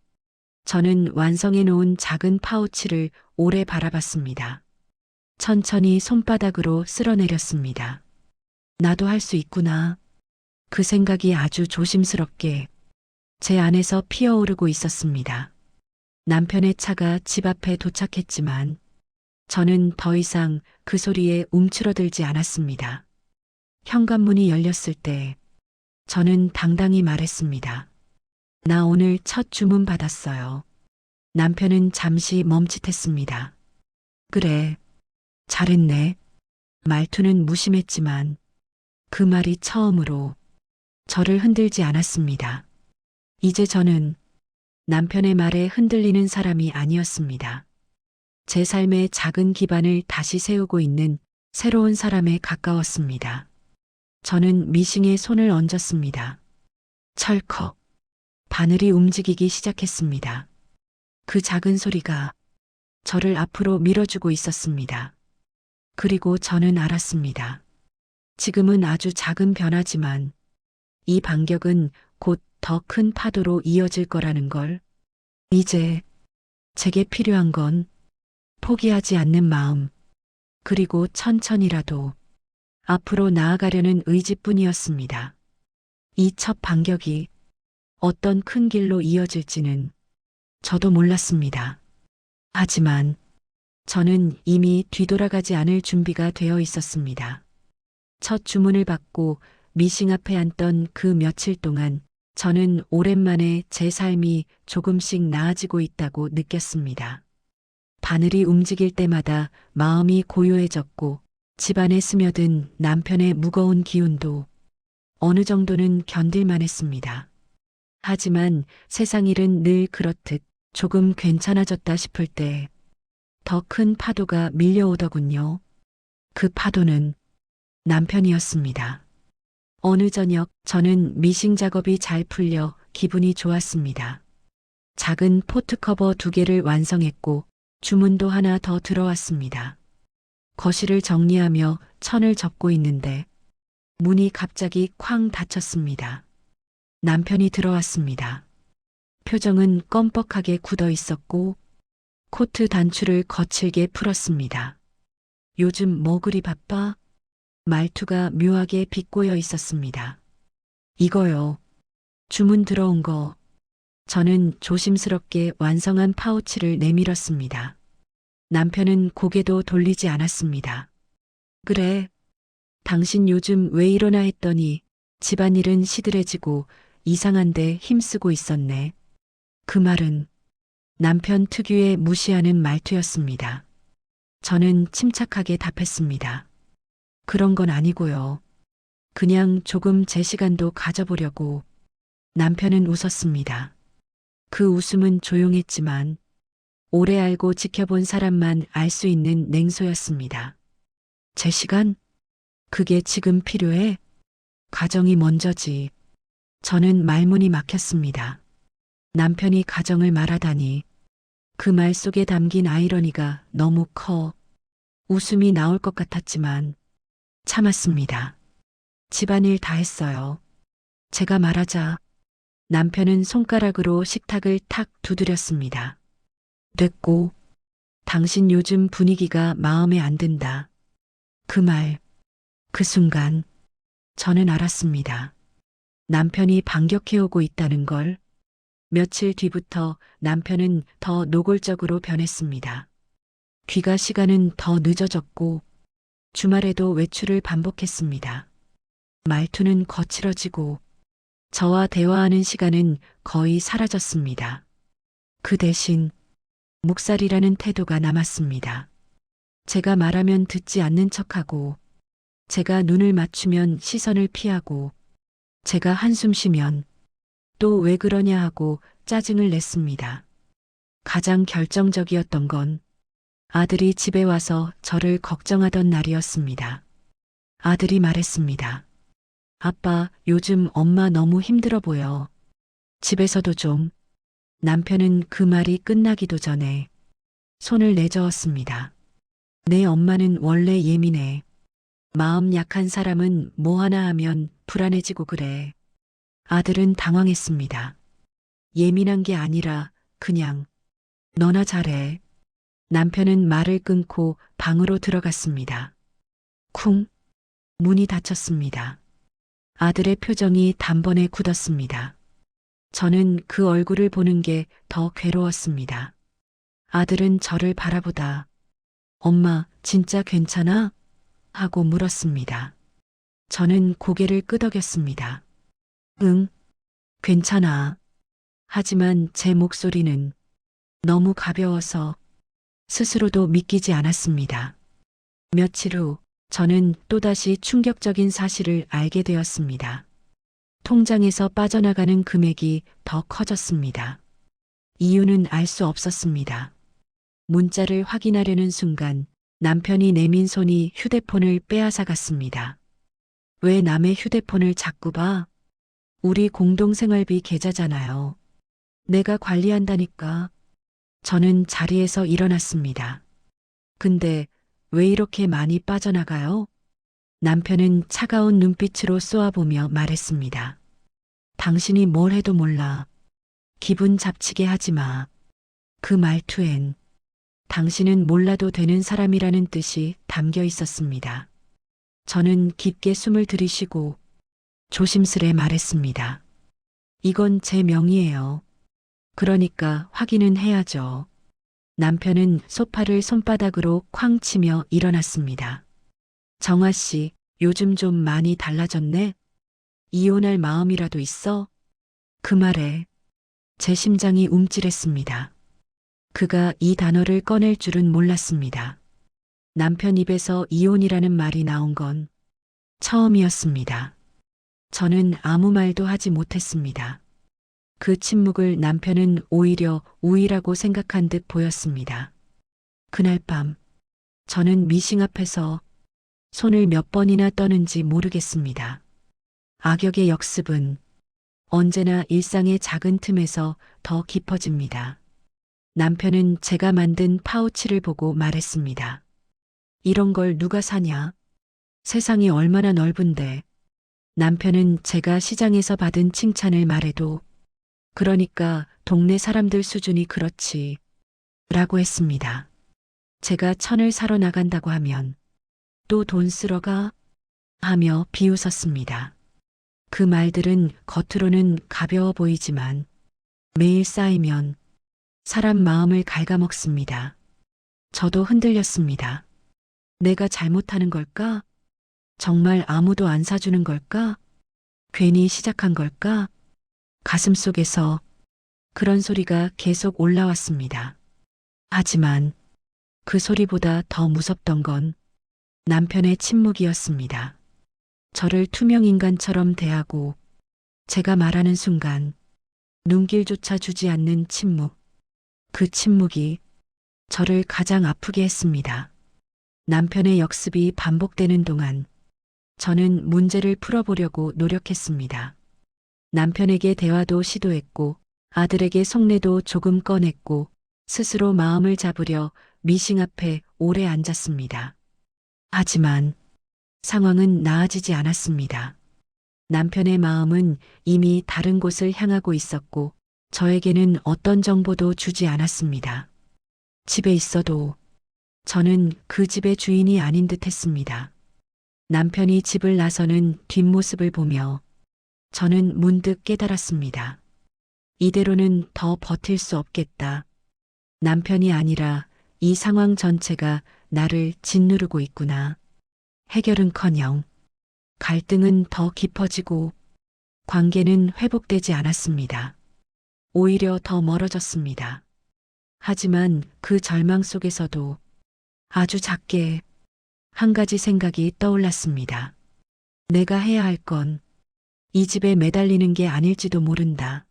저는 완성해 놓은 작은 파우치를 오래 바라봤습니다. 천천히 손바닥으로 쓸어내렸습니다. 나도 할 수 있구나. 그 생각이 아주 조심스럽게 제 안에서 피어오르고 있었습니다. 남편의 차가 집 앞에 도착했지만 저는 더 이상 그 소리에 움츠러들지 않았습니다. 현관문이 열렸을 때 저는 당당히 말했습니다. 나 오늘 첫 주문 받았어요. 남편은 잠시 멈칫했습니다. 그래, 잘했네. 말투는 무심했지만 그 말이 처음으로 저를 흔들지 않았습니다. 이제 저는 남편의 말에 흔들리는 사람이 아니었습니다. 제 삶의 작은 기반을 다시 세우고 있는 새로운 사람에 가까웠습니다. 저는 미싱에 손을 얹었습니다. 철컥. 바늘이 움직이기 시작했습니다. 그 작은 소리가 저를 앞으로 밀어주고 있었습니다. 그리고 저는 알았습니다. 지금은 아주 작은 변화지만 이 반격은 곧 더 큰 파도로 이어질 거라는 걸. 이제 제게 필요한 건 포기하지 않는 마음, 그리고 천천히라도 앞으로 나아가려는 의지뿐이었습니다. 이 첫 반격이 어떤 큰 길로 이어질지는 저도 몰랐습니다. 하지만 저는 이미 뒤돌아가지 않을 준비가 되어 있었습니다. 첫 주문을 받고 미싱 앞에 앉던 그 며칠 동안 저는 오랜만에 제 삶이 조금씩 나아지고 있다고 느꼈습니다. 바늘이 움직일 때마다 마음이 고요해졌고 집안에 스며든 남편의 무거운 기운도 어느 정도는 견딜만 했습니다. 하지만 세상 일은 늘 그렇듯 조금 괜찮아졌다 싶을 때 더 큰 파도가 밀려오더군요. 그 파도는 남편이었습니다. 어느 저녁 저는 미싱 작업이 잘 풀려 기분이 좋았습니다. 작은 포트커버 2개를 완성했고 주문도 하나 더 들어왔습니다. 거실을 정리하며 천을 접고 있는데 문이 갑자기 쾅 닫혔습니다. 남편이 들어왔습니다. 표정은 껌뻑하게 굳어 있었고 코트 단추를 거칠게 풀었습니다. 요즘 뭐 그리 바빠? 말투가 묘하게 비꼬여 있었습니다. 이거요. 주문 들어온 거. 저는 조심스럽게 완성한 파우치를 내밀었습니다. 남편은 고개도 돌리지 않았습니다. 그래, 당신 요즘 왜 이러나 했더니 집안일은 시들해지고 이상한데 힘쓰고 있었네. 그 말은 남편 특유의 무시하는 말투였습니다. 저는 침착하게 답했습니다. 그런 건 아니고요. 그냥 조금 제 시간도 가져보려고. 남편은 웃었습니다. 그 웃음은 조용했지만 오래 알고 지켜본 사람만 알 수 있는 냉소였습니다. 제 시간? 그게 지금 필요해? 가정이 먼저지. 저는 말문이 막혔습니다. 남편이 가정을 말하다니. 그 말 속에 담긴 아이러니가 너무 커. 웃음이 나올 것 같았지만 참았습니다. 집안일 다 했어요. 제가 말하자 남편은 손가락으로 식탁을 탁 두드렸습니다. 됐고, 당신 요즘 분위기가 마음에 안 든다. 그 말, 그 순간 저는 알았습니다. 남편이 반격해오고 있다는 걸. 며칠 뒤부터 남편은 더 노골적으로 변했습니다. 귀가 시간은 더 늦어졌고 주말에도 외출을 반복했습니다. 말투는 거칠어지고 저와 대화하는 시간은 거의 사라졌습니다. 그 대신 묵살이라는 태도가 남았습니다. 제가 말하면 듣지 않는 척하고 제가 눈을 맞추면 시선을 피하고 제가 한숨 쉬면 또 왜 그러냐 하고 짜증을 냈습니다. 가장 결정적이었던 건 아들이 집에 와서 저를 걱정하던 날이었습니다. 아들이 말했습니다. 아빠, 요즘 엄마 너무 힘들어 보여. 집에서도 좀. 남편은 그 말이 끝나기도 전에 손을 내저었습니다. 내 엄마는 원래 예민해. 마음 약한 사람은 뭐 하나 하면 불안해지고 그래. 아들은 당황했습니다. 예민한 게 아니라 그냥 너나 잘해. 남편은 말을 끊고 방으로 들어갔습니다. 쿵, 문이 닫혔습니다. 아들의 표정이 단번에 굳었습니다. 저는 그 얼굴을 보는 게 더 괴로웠습니다. 아들은 저를 바라보다 엄마, 진짜 괜찮아? 하고 물었습니다. 저는 고개를 끄덕였습니다. 응, 괜찮아. 하지만 제 목소리는 너무 가벼워서 스스로도 믿기지 않았습니다. 며칠 후 저는 또다시 충격적인 사실을 알게 되었습니다. 통장에서 빠져나가는 금액이 더 커졌습니다. 이유는 알 수 없었습니다. 문자를 확인하려는 순간 남편이 내민 손이 휴대폰을 빼앗아갔습니다. 왜 남의 휴대폰을 자꾸 봐? 우리 공동생활비 계좌잖아요. 내가 관리한다니까. 저는 자리에서 일어났습니다. 근데 왜 이렇게 많이 빠져나가요? 남편은 차가운 눈빛으로 쏘아보며 말했습니다. 당신이 뭘 해도 몰라. 기분 잡치게 하지 마. 그 말투엔 당신은 몰라도 되는 사람이라는 뜻이 담겨 있었습니다. 저는 깊게 숨을 들이쉬고 조심스레 말했습니다. 이건 제 명의예요. 그러니까 확인은 해야죠. 남편은 소파를 손바닥으로 쾅 치며 일어났습니다. 정아 씨, 요즘 좀 많이 달라졌네? 이혼할 마음이라도 있어? 그 말에 제 심장이 움찔했습니다. 그가 이 단어를 꺼낼 줄은 몰랐습니다. 남편 입에서 이혼이라는 말이 나온 건 처음이었습니다. 저는 아무 말도 하지 못했습니다. 그 침묵을 남편은 오히려 우위라고 생각한 듯 보였습니다. 그날 밤, 저는 미싱 앞에서 손을 몇 번이나 떠는지 모르겠습니다. 악역의 역습은 언제나 일상의 작은 틈에서 더 깊어집니다. 남편은 제가 만든 파우치를 보고 말했습니다. 이런 걸 누가 사냐? 세상이 얼마나 넓은데. 남편은 제가 시장에서 받은 칭찬을 말해도 그러니까 동네 사람들 수준이 그렇지 라고 했습니다. 제가 천을 사러 나간다고 하면 또 돈 쓰러 가? 하며 비웃었습니다. 그 말들은 겉으로는 가벼워 보이지만 매일 쌓이면 사람 마음을 갉아먹습니다. 저도 흔들렸습니다. 내가 잘못하는 걸까? 정말 아무도 안 사주는 걸까? 괜히 시작한 걸까? 가슴속에서 그런 소리가 계속 올라왔습니다. 하지만 그 소리보다 더 무섭던 건 남편의 침묵이었습니다. 저를 투명인간처럼 대하고 제가 말하는 순간 눈길조차 주지 않는 침묵. 그 침묵이 저를 가장 아프게 했습니다. 남편의 역습이 반복되는 동안 저는 문제를 풀어보려고 노력했습니다. 남편에게 대화도 시도했고 아들에게 속내도 조금 꺼냈고 스스로 마음을 잡으려 미싱 앞에 오래 앉았습니다. 하지만 상황은 나아지지 않았습니다. 남편의 마음은 이미 다른 곳을 향하고 있었고 저에게는 어떤 정보도 주지 않았습니다. 집에 있어도 저는 그 집의 주인이 아닌 듯 했습니다. 남편이 집을 나서는 뒷모습을 보며 저는 문득 깨달았습니다. 이대로는 더 버틸 수 없겠다. 남편이 아니라 이 상황 전체가 나를 짓누르고 있구나. 해결은커녕 갈등은 더 깊어지고 관계는 회복되지 않았습니다. 오히려 더 멀어졌습니다. 하지만 그 절망 속에서도 아주 작게 한 가지 생각이 떠올랐습니다. 내가 해야 할 건 이 집에 매달리는 게 아닐지도 모른다.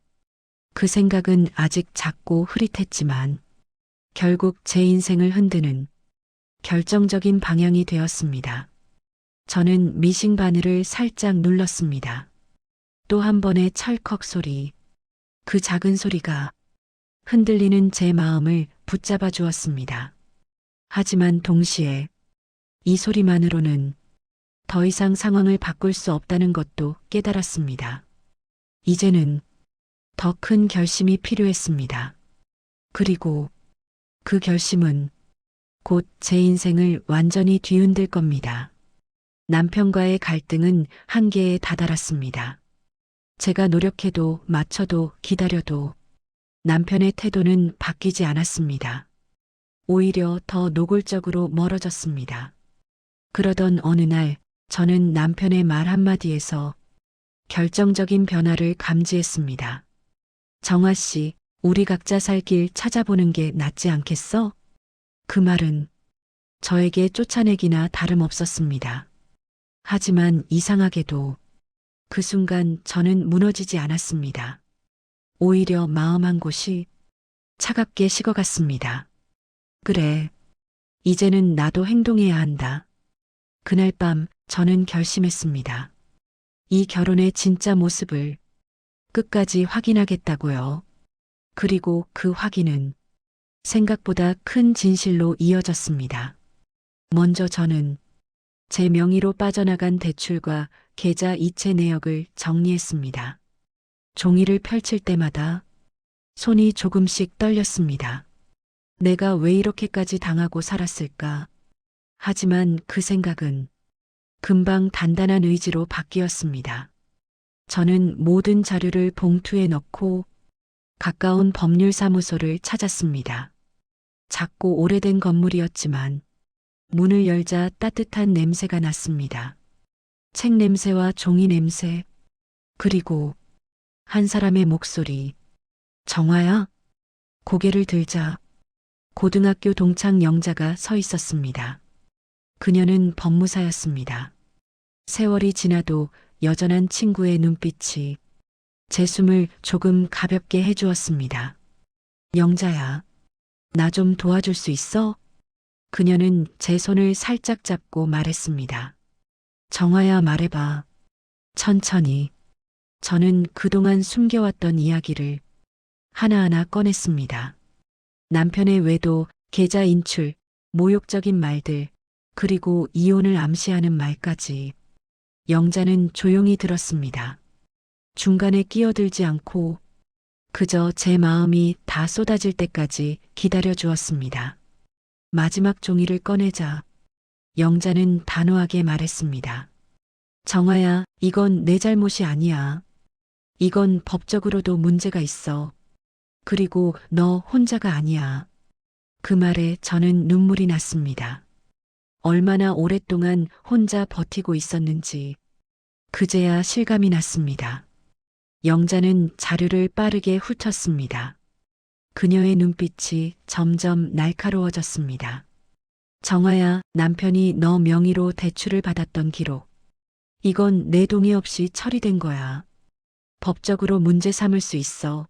그 생각은 아직 작고 흐릿했지만 결국 제 인생을 흔드는 결정적인 방향이 되었습니다. 저는 미싱 바늘을 살짝 눌렀습니다. 또 한 번의 찰컥 소리, 그 작은 소리가 흔들리는 제 마음을 붙잡아 주었습니다. 하지만 동시에 이 소리만으로는 더 이상 상황을 바꿀 수 없다는 것도 깨달았습니다. 이제는 더 큰 결심이 필요했습니다. 그리고 그 결심은 곧 제 인생을 완전히 뒤흔들 겁니다. 남편과의 갈등은 한계에 다다랐습니다. 제가 노력해도 맞춰도 기다려도 남편의 태도는 바뀌지 않았습니다. 오히려 더 노골적으로 멀어졌습니다. 그러던 어느 날 저는 남편의 말 한마디에서 결정적인 변화를 감지했습니다. 정아 씨, 우리 각자 살 길 찾아보는 게 낫지 않겠어? 그 말은 저에게 쫓아내기나 다름없었습니다. 하지만 이상하게도 그 순간 저는 무너지지 않았습니다. 오히려 마음 한 곳이 차갑게 식어갔습니다. 그래, 이제는 나도 행동해야 한다. 그날 밤 저는 결심했습니다. 이 결혼의 진짜 모습을 끝까지 확인하겠다고요. 그리고 그 확인은 생각보다 큰 진실로 이어졌습니다. 먼저 저는 제 명의로 빠져나간 대출과 계좌 이체 내역을 정리했습니다. 종이를 펼칠 때마다 손이 조금씩 떨렸습니다. 내가 왜 이렇게까지 당하고 살았을까? 하지만 그 생각은 금방 단단한 의지로 바뀌었습니다. 저는 모든 자료를 봉투에 넣고 가까운 법률사무소를 찾았습니다. 작고 오래된 건물이었지만 문을 열자 따뜻한 냄새가 났습니다. 책 냄새와 종이 냄새, 그리고 한 사람의 목소리. 정아야? 고개를 들자 고등학교 동창 영자가 서 있었습니다. 그녀는 법무사였습니다. 세월이 지나도 여전한 친구의 눈빛이 제 숨을 조금 가볍게 해주었습니다. 영자야, 나 좀 도와줄 수 있어? 그녀는 제 손을 살짝 잡고 말했습니다. 정아야, 말해봐. 천천히. 저는 그동안 숨겨왔던 이야기를 하나하나 꺼냈습니다. 남편의 외도, 계좌 인출, 모욕적인 말들, 그리고 이혼을 암시하는 말까지. 영자는 조용히 들었습니다. 중간에 끼어들지 않고 그저 제 마음이 다 쏟아질 때까지 기다려 주었습니다. 마지막 종이를 꺼내자 영자는 단호하게 말했습니다. 정아야, 이건 내 잘못이 아니야. 이건 법적으로도 문제가 있어. 그리고 너 혼자가 아니야. 그 말에 저는 눈물이 났습니다. 얼마나 오랫동안 혼자 버티고 있었는지 그제야 실감이 났습니다. 영자는 자료를 빠르게 훑었습니다. 그녀의 눈빛이 점점 날카로워졌습니다. 정아야, 남편이 너 명의로 대출을 받았던 기록. 이건 내 동의 없이 처리된 거야. 법적으로 문제 삼을 수 있어.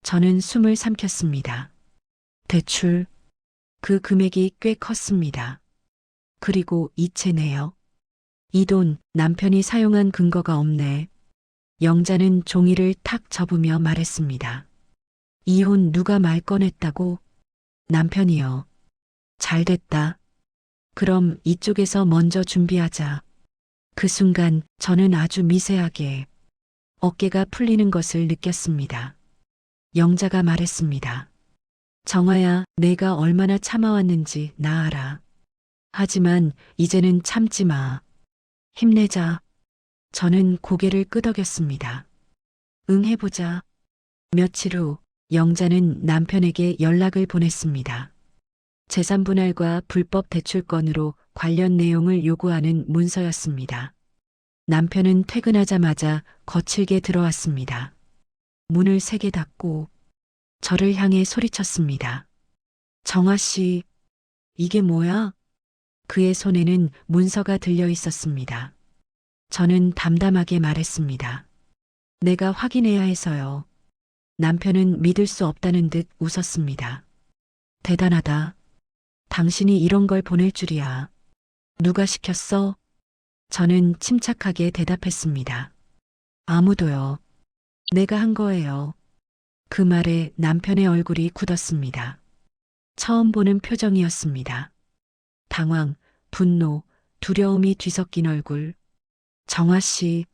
저는 숨을 삼켰습니다. 대출. 그 금액이 꽤 컸습니다. 그리고 이체 내역. 이 돈 남편이 사용한 근거가 없네. 영자는 종이를 탁 접으며 말했습니다. 이혼 누가 말 꺼냈다고? 남편이요. 잘 됐다. 그럼 이쪽에서 먼저 준비하자. 그 순간 저는 아주 미세하게 어깨가 풀리는 것을 느꼈습니다. 영자가 말했습니다. 정아야, 내가 얼마나 참아왔는지 나 알아. 하지만 이제는 참지 마. 힘내자. 저는 고개를 끄덕였습니다. 응, 해보자. 며칠 후 영자는 남편에게 연락을 보냈습니다. 재산분할과 불법 대출건으로 관련 내용을 요구하는 문서였습니다. 남편은 퇴근하자마자 거칠게 들어왔습니다. 문을 세게 닫고 저를 향해 소리쳤습니다. 정아 씨, 이게 뭐야? 그의 손에는 문서가 들려 있었습니다. 저는 담담하게 말했습니다. 내가 확인해야 해서요. 남편은 믿을 수 없다는 듯 웃었습니다. 대단하다. 당신이 이런 걸 보낼 줄이야. 누가 시켰어? 저는 침착하게 대답했습니다. 아무도요. 내가 한 거예요. 그 말에 남편의 얼굴이 굳었습니다. 처음 보는 표정이었습니다. 당황, 분노, 두려움이 뒤섞인 얼굴. 정아 씨,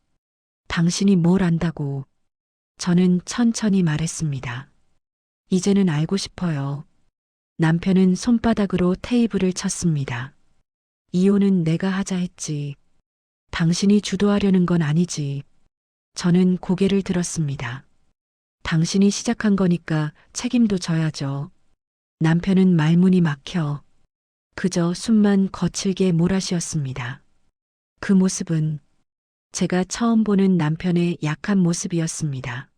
당신이 뭘 안다고. 저는 천천히 말했습니다. 이제는 알고 싶어요. 남편은 손바닥으로 테이블을 쳤습니다. 이혼은 내가 하자 했지. 당신이 주도하려는 건 아니지. 저는 고개를 들었습니다. 당신이 시작한 거니까 책임도 져야죠. 남편은 말문이 막혀 그저 숨만 거칠게 몰아쉬었습니다. 그 모습은 제가 처음 보는 남편의 약한 모습이었습니다.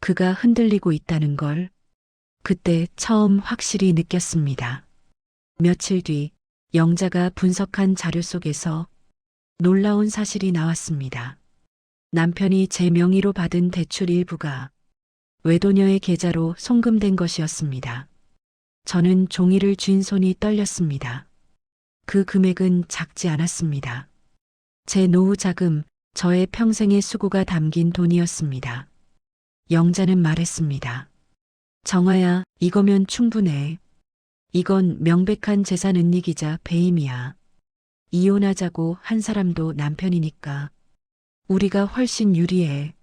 그가 흔들리고 있다는 걸 그때 처음 확실히 느꼈습니다. 며칠 뒤 영자가 분석한 자료 속에서 놀라운 사실이 나왔습니다. 남편이 제 명의로 받은 대출 일부가 외도녀의 계좌로 송금된 것이었습니다. 저는 종이를 쥔 손이 떨렸습니다. 그 금액은 작지 않았습니다. 제 노후 자금, 저의 평생의 수고가 담긴 돈이었습니다. 영자는 말했습니다. 정아야, 이거면 충분해. 이건 명백한 재산 은닉이자 배임이야. 이혼하자고 한 사람도 남편이니까. 우리가 훨씬 유리해.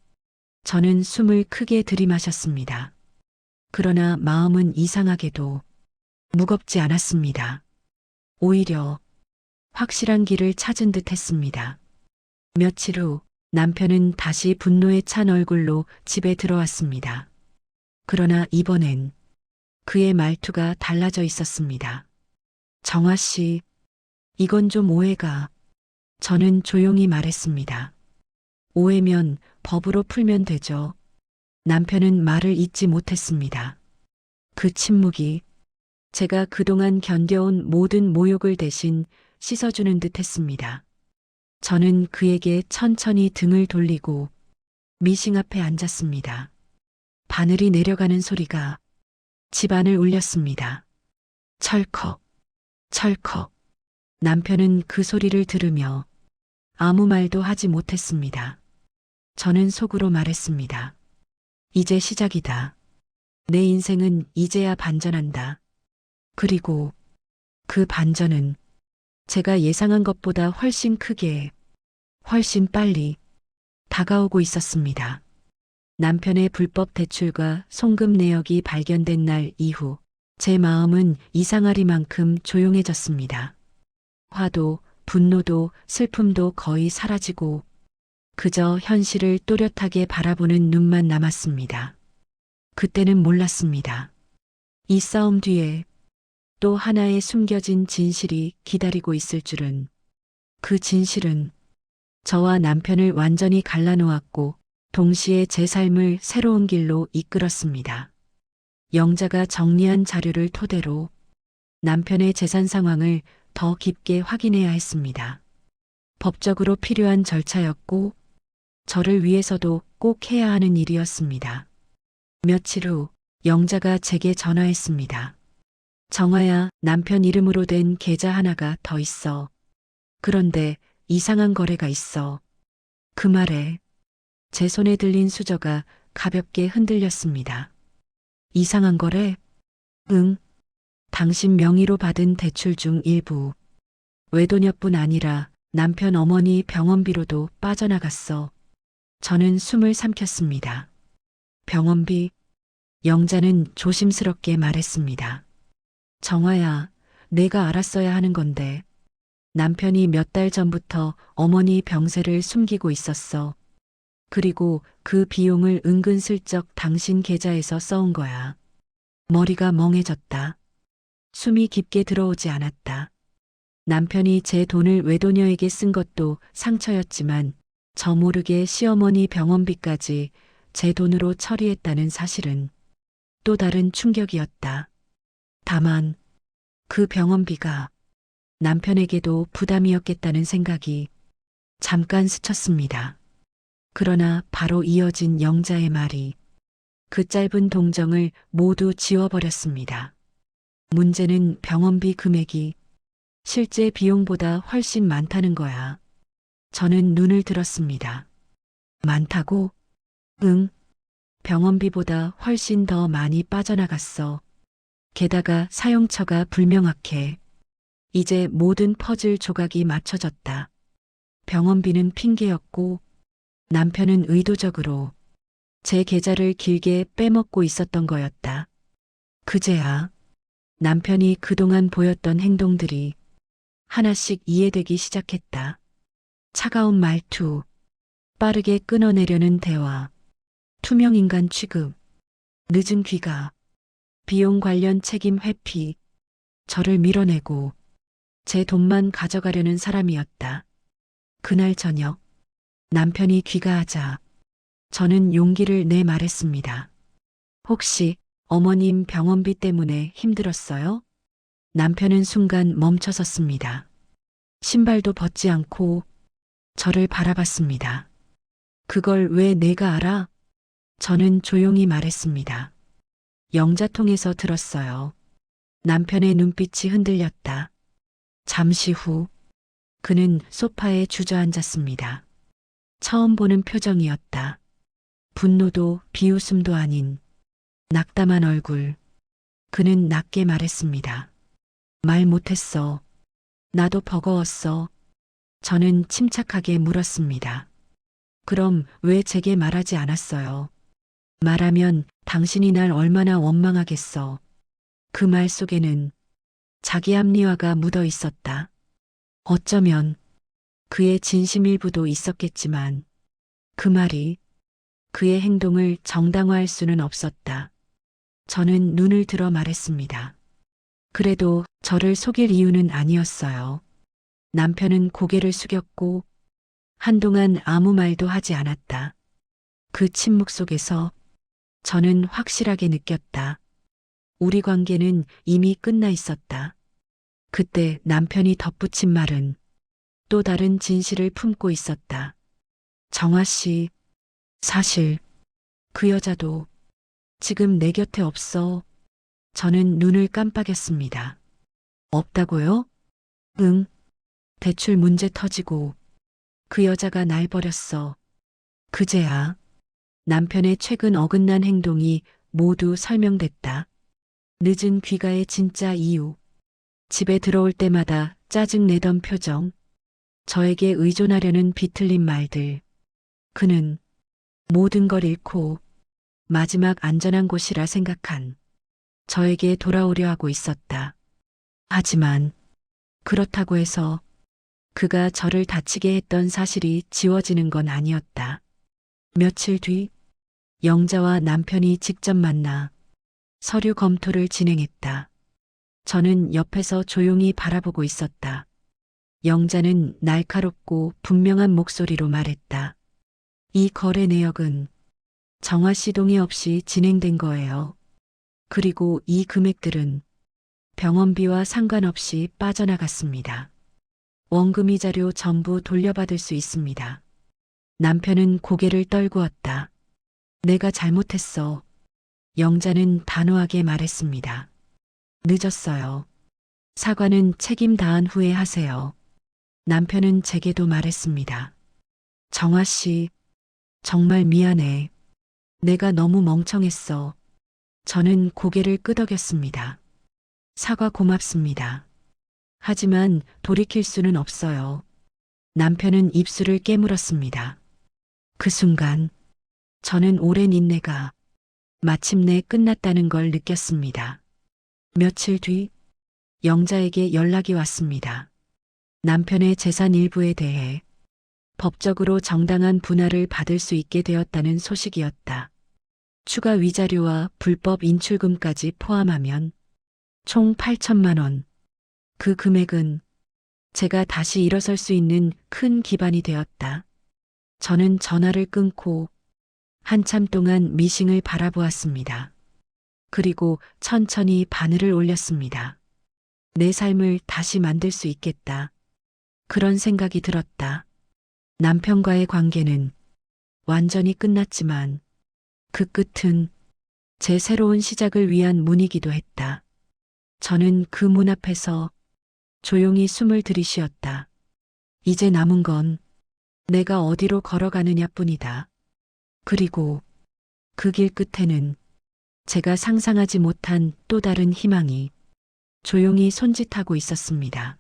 저는 숨을 크게 들이마셨습니다. 그러나 마음은 이상하게도 무겁지 않았습니다. 오히려 확실한 길을 찾은 듯 했습니다. 며칠 후 남편은 다시 분노에 찬 얼굴로 집에 들어왔습니다. 그러나 이번엔 그의 말투가 달라져 있었습니다. 정아 씨, 이건 좀 오해가. 저는 조용히 말했습니다. 오해면 법으로 풀면 되죠. 남편은 말을 잇지 못했습니다. 그 침묵이 제가 그동안 견뎌온 모든 모욕을 대신 씻어주는 듯 했습니다. 저는 그에게 천천히 등을 돌리고 미싱 앞에 앉았습니다. 바늘이 내려가는 소리가 집안을 울렸습니다. 철컥, 철컥. 남편은 그 소리를 들으며 아무 말도 하지 못했습니다. 저는 속으로 말했습니다. 이제 시작이다. 내 인생은 이제야 반전한다. 그리고 그 반전은 제가 예상한 것보다 훨씬 크게, 훨씬 빨리 다가오고 있었습니다. 남편의 불법 대출과 송금 내역이 발견된 날 이후 제 마음은 이상하리만큼 조용해졌습니다. 화도, 분노도 슬픔도 거의 사라지고 그저 현실을 또렷하게 바라보는 눈만 남았습니다. 그때는 몰랐습니다. 이 싸움 뒤에 또 하나의 숨겨진 진실이 기다리고 있을 줄은. 그 진실은 저와 남편을 완전히 갈라놓았고 동시에 제 삶을 새로운 길로 이끌었습니다. 영자가 정리한 자료를 토대로 남편의 재산 상황을 더 깊게 확인해야 했습니다. 법적으로 필요한 절차였고 저를 위해서도 꼭 해야 하는 일이었습니다. 며칠 후 영자가 제게 전화했습니다. 정아야, 남편 이름으로 된 계좌 하나가 더 있어. 그런데 이상한 거래가 있어. 그 말에 제 손에 들린 수저가 가볍게 흔들렸습니다. 이상한 거래? 응. 당신 명의로 받은 대출 중 일부. 외도녀뿐 아니라 남편 어머니 병원비로도 빠져나갔어. 저는 숨을 삼켰습니다. 병원비? 영자는 조심스럽게 말했습니다. 정아야, 내가 알았어야 하는 건데. 남편이 몇 달 전부터 어머니 병세를 숨기고 있었어. 그리고 그 비용을 은근슬쩍 당신 계좌에서 써온 거야. 머리가 멍해졌다. 숨이 깊게 들어오지 않았다. 남편이 제 돈을 외도녀에게 쓴 것도 상처였지만 저 모르게 시어머니 병원비까지 제 돈으로 처리했다는 사실은 또 다른 충격이었다. 다만 그 병원비가 남편에게도 부담이었겠다는 생각이 잠깐 스쳤습니다. 그러나 바로 이어진 영자의 말이 그 짧은 동정을 모두 지워버렸습니다. 문제는 병원비 금액이 실제 비용보다 훨씬 많다는 거야. 저는 눈을 들었습니다. 많다고? 응. 병원비보다 훨씬 더 많이 빠져나갔어. 게다가 사용처가 불명확해. 이제 모든 퍼즐 조각이 맞춰졌다. 병원비는 핑계였고 남편은 의도적으로 제 계좌를 길게 빼먹고 있었던 거였다. 그제야 남편이 그동안 보였던 행동들이 하나씩 이해되기 시작했다. 차가운 말투, 빠르게 끊어내려는 대화, 투명인간 취급, 늦은 귀가, 비용 관련 책임 회피, 저를 밀어내고 제 돈만 가져가려는 사람이었다. 그날 저녁 남편이 귀가하자 저는 용기를 내 말했습니다. 혹시 어머님 병원비 때문에 힘들었어요? 남편은 순간 멈춰섰습니다. 신발도 벗지 않고 저를 바라봤습니다. 그걸 왜 내가 알아? 저는 조용히 말했습니다. 영자통에서 들었어요. 남편의 눈빛이 흔들렸다. 잠시 후 그는 소파에 주저앉았습니다. 처음 보는 표정이었다. 분노도 비웃음도 아닌 낙담한 얼굴. 그는 낮게 말했습니다. 말 못했어. 나도 버거웠어. 저는 침착하게 물었습니다. 그럼 왜 제게 말하지 않았어요? 말하면 당신이 날 얼마나 원망하겠어. 그 말 속에는 자기 합리화가 묻어 있었다. 어쩌면 그의 진심 일부도 있었겠지만 그 말이 그의 행동을 정당화할 수는 없었다. 저는 눈을 들어 말했습니다. 그래도 저를 속일 이유는 아니었어요. 남편은 고개를 숙였고 한동안 아무 말도 하지 않았다. 그 침묵 속에서 저는 확실하게 느꼈다. 우리 관계는 이미 끝나 있었다. 그때 남편이 덧붙인 말은 또 다른 진실을 품고 있었다. 정아 씨, 사실 그 여자도 지금 내 곁에 없어. 저는 눈을 깜빡였습니다. 없다고요? 응. 대출 문제 터지고 그 여자가 날 버렸어. 그제야 남편의 최근 어긋난 행동이 모두 설명됐다. 늦은 귀가의 진짜 이유. 집에 들어올 때마다 짜증내던 표정. 저에게 의존하려는 비틀린 말들. 그는 모든 걸 잃고 마지막 안전한 곳이라 생각한 저에게 돌아오려 하고 있었다. 하지만 그렇다고 해서 그가 저를 다치게 했던 사실이 지워지는 건 아니었다. 며칠 뒤 영자와 남편이 직접 만나 서류 검토를 진행했다. 저는 옆에서 조용히 바라보고 있었다. 영자는 날카롭고 분명한 목소리로 말했다. 이 거래 내역은 정화 씨 동의 없이 진행된 거예요. 그리고 이 금액들은 병원비와 상관없이 빠져나갔습니다. 원금 이자료 전부 돌려받을 수 있습니다. 남편은 고개를 떨구었다. 내가 잘못했어. 영자는 단호하게 말했습니다. 늦었어요. 사과는 책임 다한 후에 하세요. 남편은 제게도 말했습니다. 정화 씨, 정말 미안해. 내가 너무 멍청했어. 저는 고개를 끄덕였습니다. 사과 고맙습니다. 하지만 돌이킬 수는 없어요. 남편은 입술을 깨물었습니다. 그 순간 저는 오랜 인내가 마침내 끝났다는 걸 느꼈습니다. 며칠 뒤 영자에게 연락이 왔습니다. 남편의 재산 일부에 대해 법적으로 정당한 분할을 받을 수 있게 되었다는 소식이었다. 추가 위자료와 불법 인출금까지 포함하면 총 8천만 원. 그 금액은 제가 다시 일어설 수 있는 큰 기반이 되었다. 저는 전화를 끊고 한참 동안 미싱을 바라보았습니다. 그리고 천천히 바늘을 올렸습니다. 내 삶을 다시 만들 수 있겠다. 그런 생각이 들었다. 남편과의 관계는 완전히 끝났지만 그 끝은 제 새로운 시작을 위한 문이기도 했다. 저는 그 문 앞에서 조용히 숨을 들이쉬었다. 이제 남은 건 내가 어디로 걸어가느냐 뿐이다. 그리고 그 길 끝에는 제가 상상하지 못한 또 다른 희망이 조용히 손짓하고 있었습니다.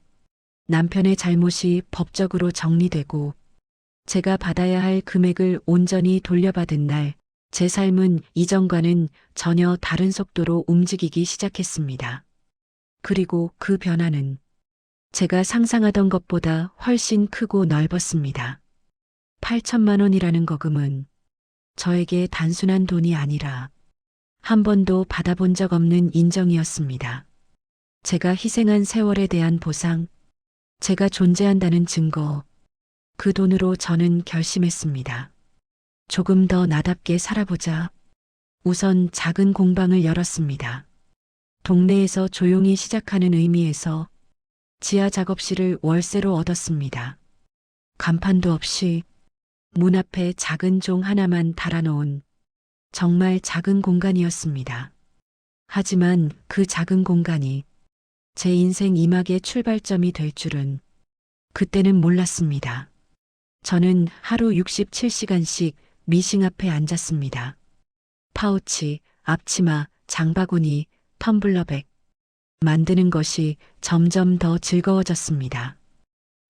남편의 잘못이 법적으로 정리되고 제가 받아야 할 금액을 온전히 돌려받은 날, 제 삶은 이전과는 전혀 다른 속도로 움직이기 시작했습니다. 그리고 그 변화는 제가 상상하던 것보다 훨씬 크고 넓었습니다. 8천만 원이라는 거금은 저에게 단순한 돈이 아니라 한 번도 받아본 적 없는 인정이었습니다. 제가 희생한 세월에 대한 보상, 제가 존재한다는 증거, 그 돈으로 저는 결심했습니다. 조금 더 나답게 살아보자. 우선 작은 공방을 열었습니다. 동네에서 조용히 시작하는 의미에서 지하 작업실을 월세로 얻었습니다. 간판도 없이 문 앞에 작은 종 하나만 달아놓은 정말 작은 공간이었습니다. 하지만 그 작은 공간이 제 인생 이막의 출발점이 될 줄은 그때는 몰랐습니다. 저는 하루 67시간씩 미싱 앞에 앉았습니다. 파우치, 앞치마, 장바구니, 텀블러백. 만드는 것이 점점 더 즐거워졌습니다.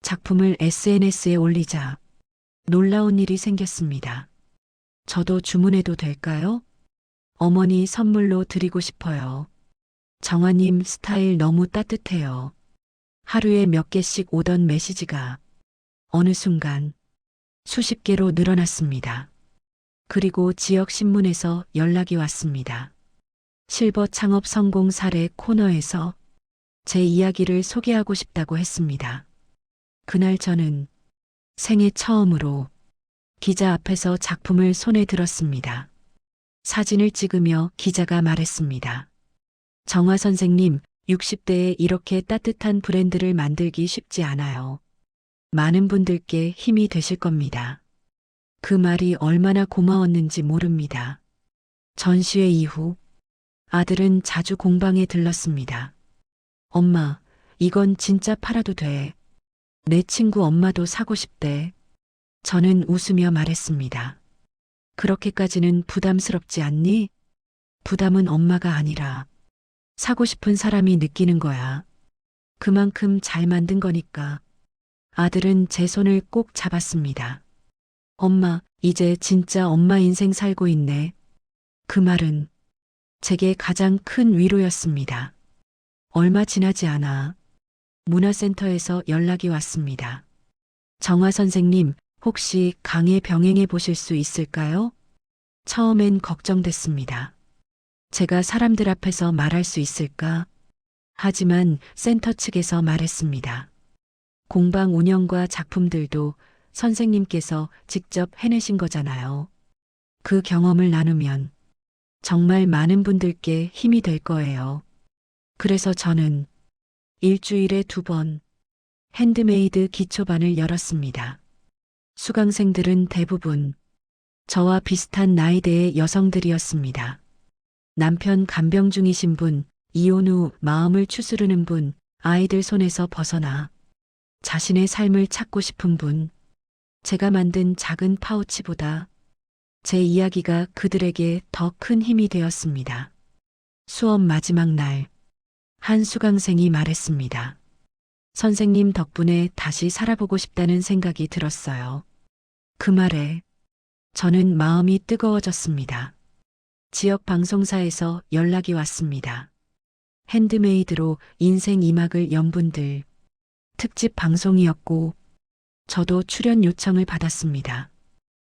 작품을 SNS에 올리자 놀라운 일이 생겼습니다. 저도 주문해도 될까요? 어머니 선물로 드리고 싶어요. 정화님 스타일 너무 따뜻해요. 하루에 몇 개씩 오던 메시지가 어느 순간 수십 개로 늘어났습니다. 그리고 지역 신문에서 연락이 왔습니다. 실버 창업 성공 사례 코너에서 제 이야기를 소개하고 싶다고 했습니다. 그날 저는 생애 처음으로 기자 앞에서 작품을 손에 들었습니다. 사진을 찍으며 기자가 말했습니다. 정화 선생님, 60대에 이렇게 따뜻한 브랜드를 만들기 쉽지 않아요. 많은 분들께 힘이 되실 겁니다. 그 말이 얼마나 고마웠는지 모릅니다. 전시회 이후 아들은 자주 공방에 들렀습니다. 엄마, 이건 진짜 팔아도 돼. 내 친구 엄마도 사고 싶대. 저는 웃으며 말했습니다. 그렇게까지는 부담스럽지 않니? 부담은 엄마가 아니라 사고 싶은 사람이 느끼는 거야. 그만큼 잘 만든 거니까. 아들은 제 손을 꼭 잡았습니다. 엄마, 이제 진짜 엄마 인생 살고 있네. 그 말은 제게 가장 큰 위로였습니다. 얼마 지나지 않아 문화센터에서 연락이 왔습니다. 정화 선생님, 혹시 강의 병행해 보실 수 있을까요? 처음엔 걱정됐습니다. 제가 사람들 앞에서 말할 수 있을까? 하지만 센터 측에서 말했습니다. 공방 운영과 작품들도 선생님께서 직접 해내신 거잖아요. 그 경험을 나누면 정말 많은 분들께 힘이 될 거예요. 그래서 저는 일주일에 2번 핸드메이드 기초반을 열었습니다. 수강생들은 대부분 저와 비슷한 나이대의 여성들이었습니다. 남편 간병 중이신 분, 이혼 후 마음을 추스르는 분, 아이들 손에서 벗어나 자신의 삶을 찾고 싶은 분, 제가 만든 작은 파우치보다 제 이야기가 그들에게 더 큰 힘이 되었습니다. 수업 마지막 날, 한 수강생이 말했습니다. 선생님 덕분에 다시 살아보고 싶다는 생각이 들었어요. 그 말에 저는 마음이 뜨거워졌습니다. 지역 방송사에서 연락이 왔습니다. 핸드메이드로 인생 2막을 연 분들, 특집 방송이었고, 저도 출연 요청을 받았습니다.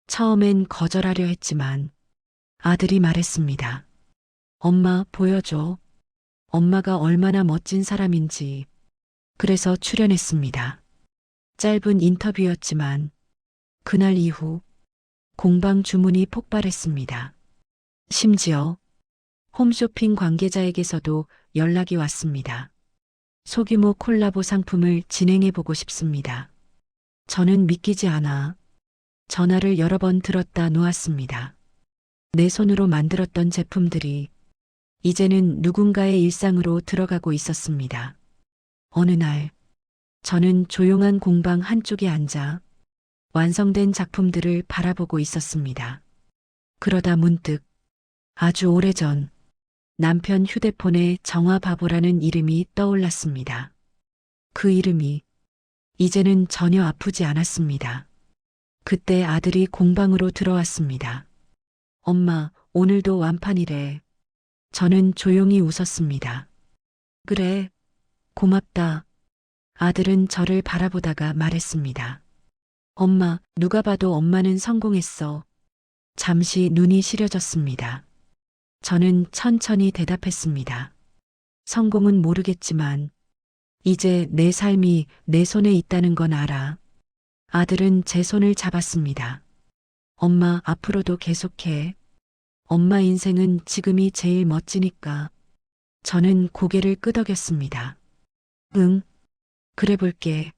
처음엔 거절하려 했지만 아들이 말했습니다. 엄마, 보여줘. 엄마가 얼마나 멋진 사람인지. 그래서 출연했습니다. 짧은 인터뷰였지만 그날 이후 공방 주문이 폭발했습니다. 심지어 홈쇼핑 관계자에게서도 연락이 왔습니다. 소규모 콜라보 상품을 진행해 보고 싶습니다. 저는 믿기지 않아 전화를 여러 번 들었다 놓았습니다. 내 손으로 만들었던 제품들이 이제는 누군가의 일상으로 들어가고 있었습니다. 어느 날 저는 조용한 공방 한쪽에 앉아 완성된 작품들을 바라보고 있었습니다. 그러다 문득 아주 오래전 남편 휴대폰에 정화바보라는 이름이 떠올랐습니다. 그 이름이 이제는 전혀 아프지 않았습니다. 그때 아들이 공방으로 들어왔습니다. 엄마, 오늘도 완판이래. 저는 조용히 웃었습니다. 그래, 고맙다. 아들은 저를 바라보다가 말했습니다. 엄마, 누가 봐도 엄마는 성공했어. 잠시 눈이 시려졌습니다. 저는 천천히 대답했습니다. 성공은 모르겠지만 이제 내 삶이 내 손에 있다는 건 알아. 아들은 제 손을 잡았습니다. 엄마, 앞으로도 계속해. 엄마 인생은 지금이 제일 멋지니까. 저는 고개를 끄덕였습니다. 응, 그래 볼게.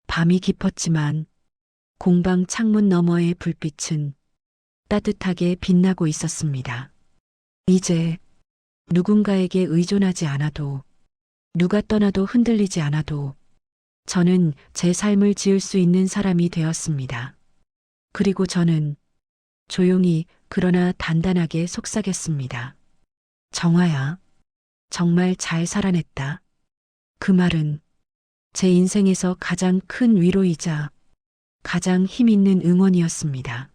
밤이 깊었지만 공방 창문 너머의 불빛은 따뜻하게 빛나고 있었습니다. 이제 누군가에게 의존하지 않아도, 누가 떠나도 흔들리지 않아도 저는 제 삶을 지을 수 있는 사람이 되었습니다. 그리고 저는 조용히 그러나 단단하게 속삭였습니다. 정화야, 정말 잘 살아냈다. 그 말은 제 인생에서 가장 큰 위로이자 가장 힘 있는 응원이었습니다.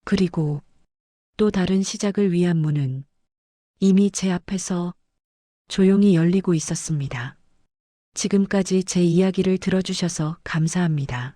그리고 또 다른 시작을 위한 문은 이미 제 앞에서 조용히 열리고 있었습니다. 지금까지 제 이야기를 들어주셔서 감사합니다.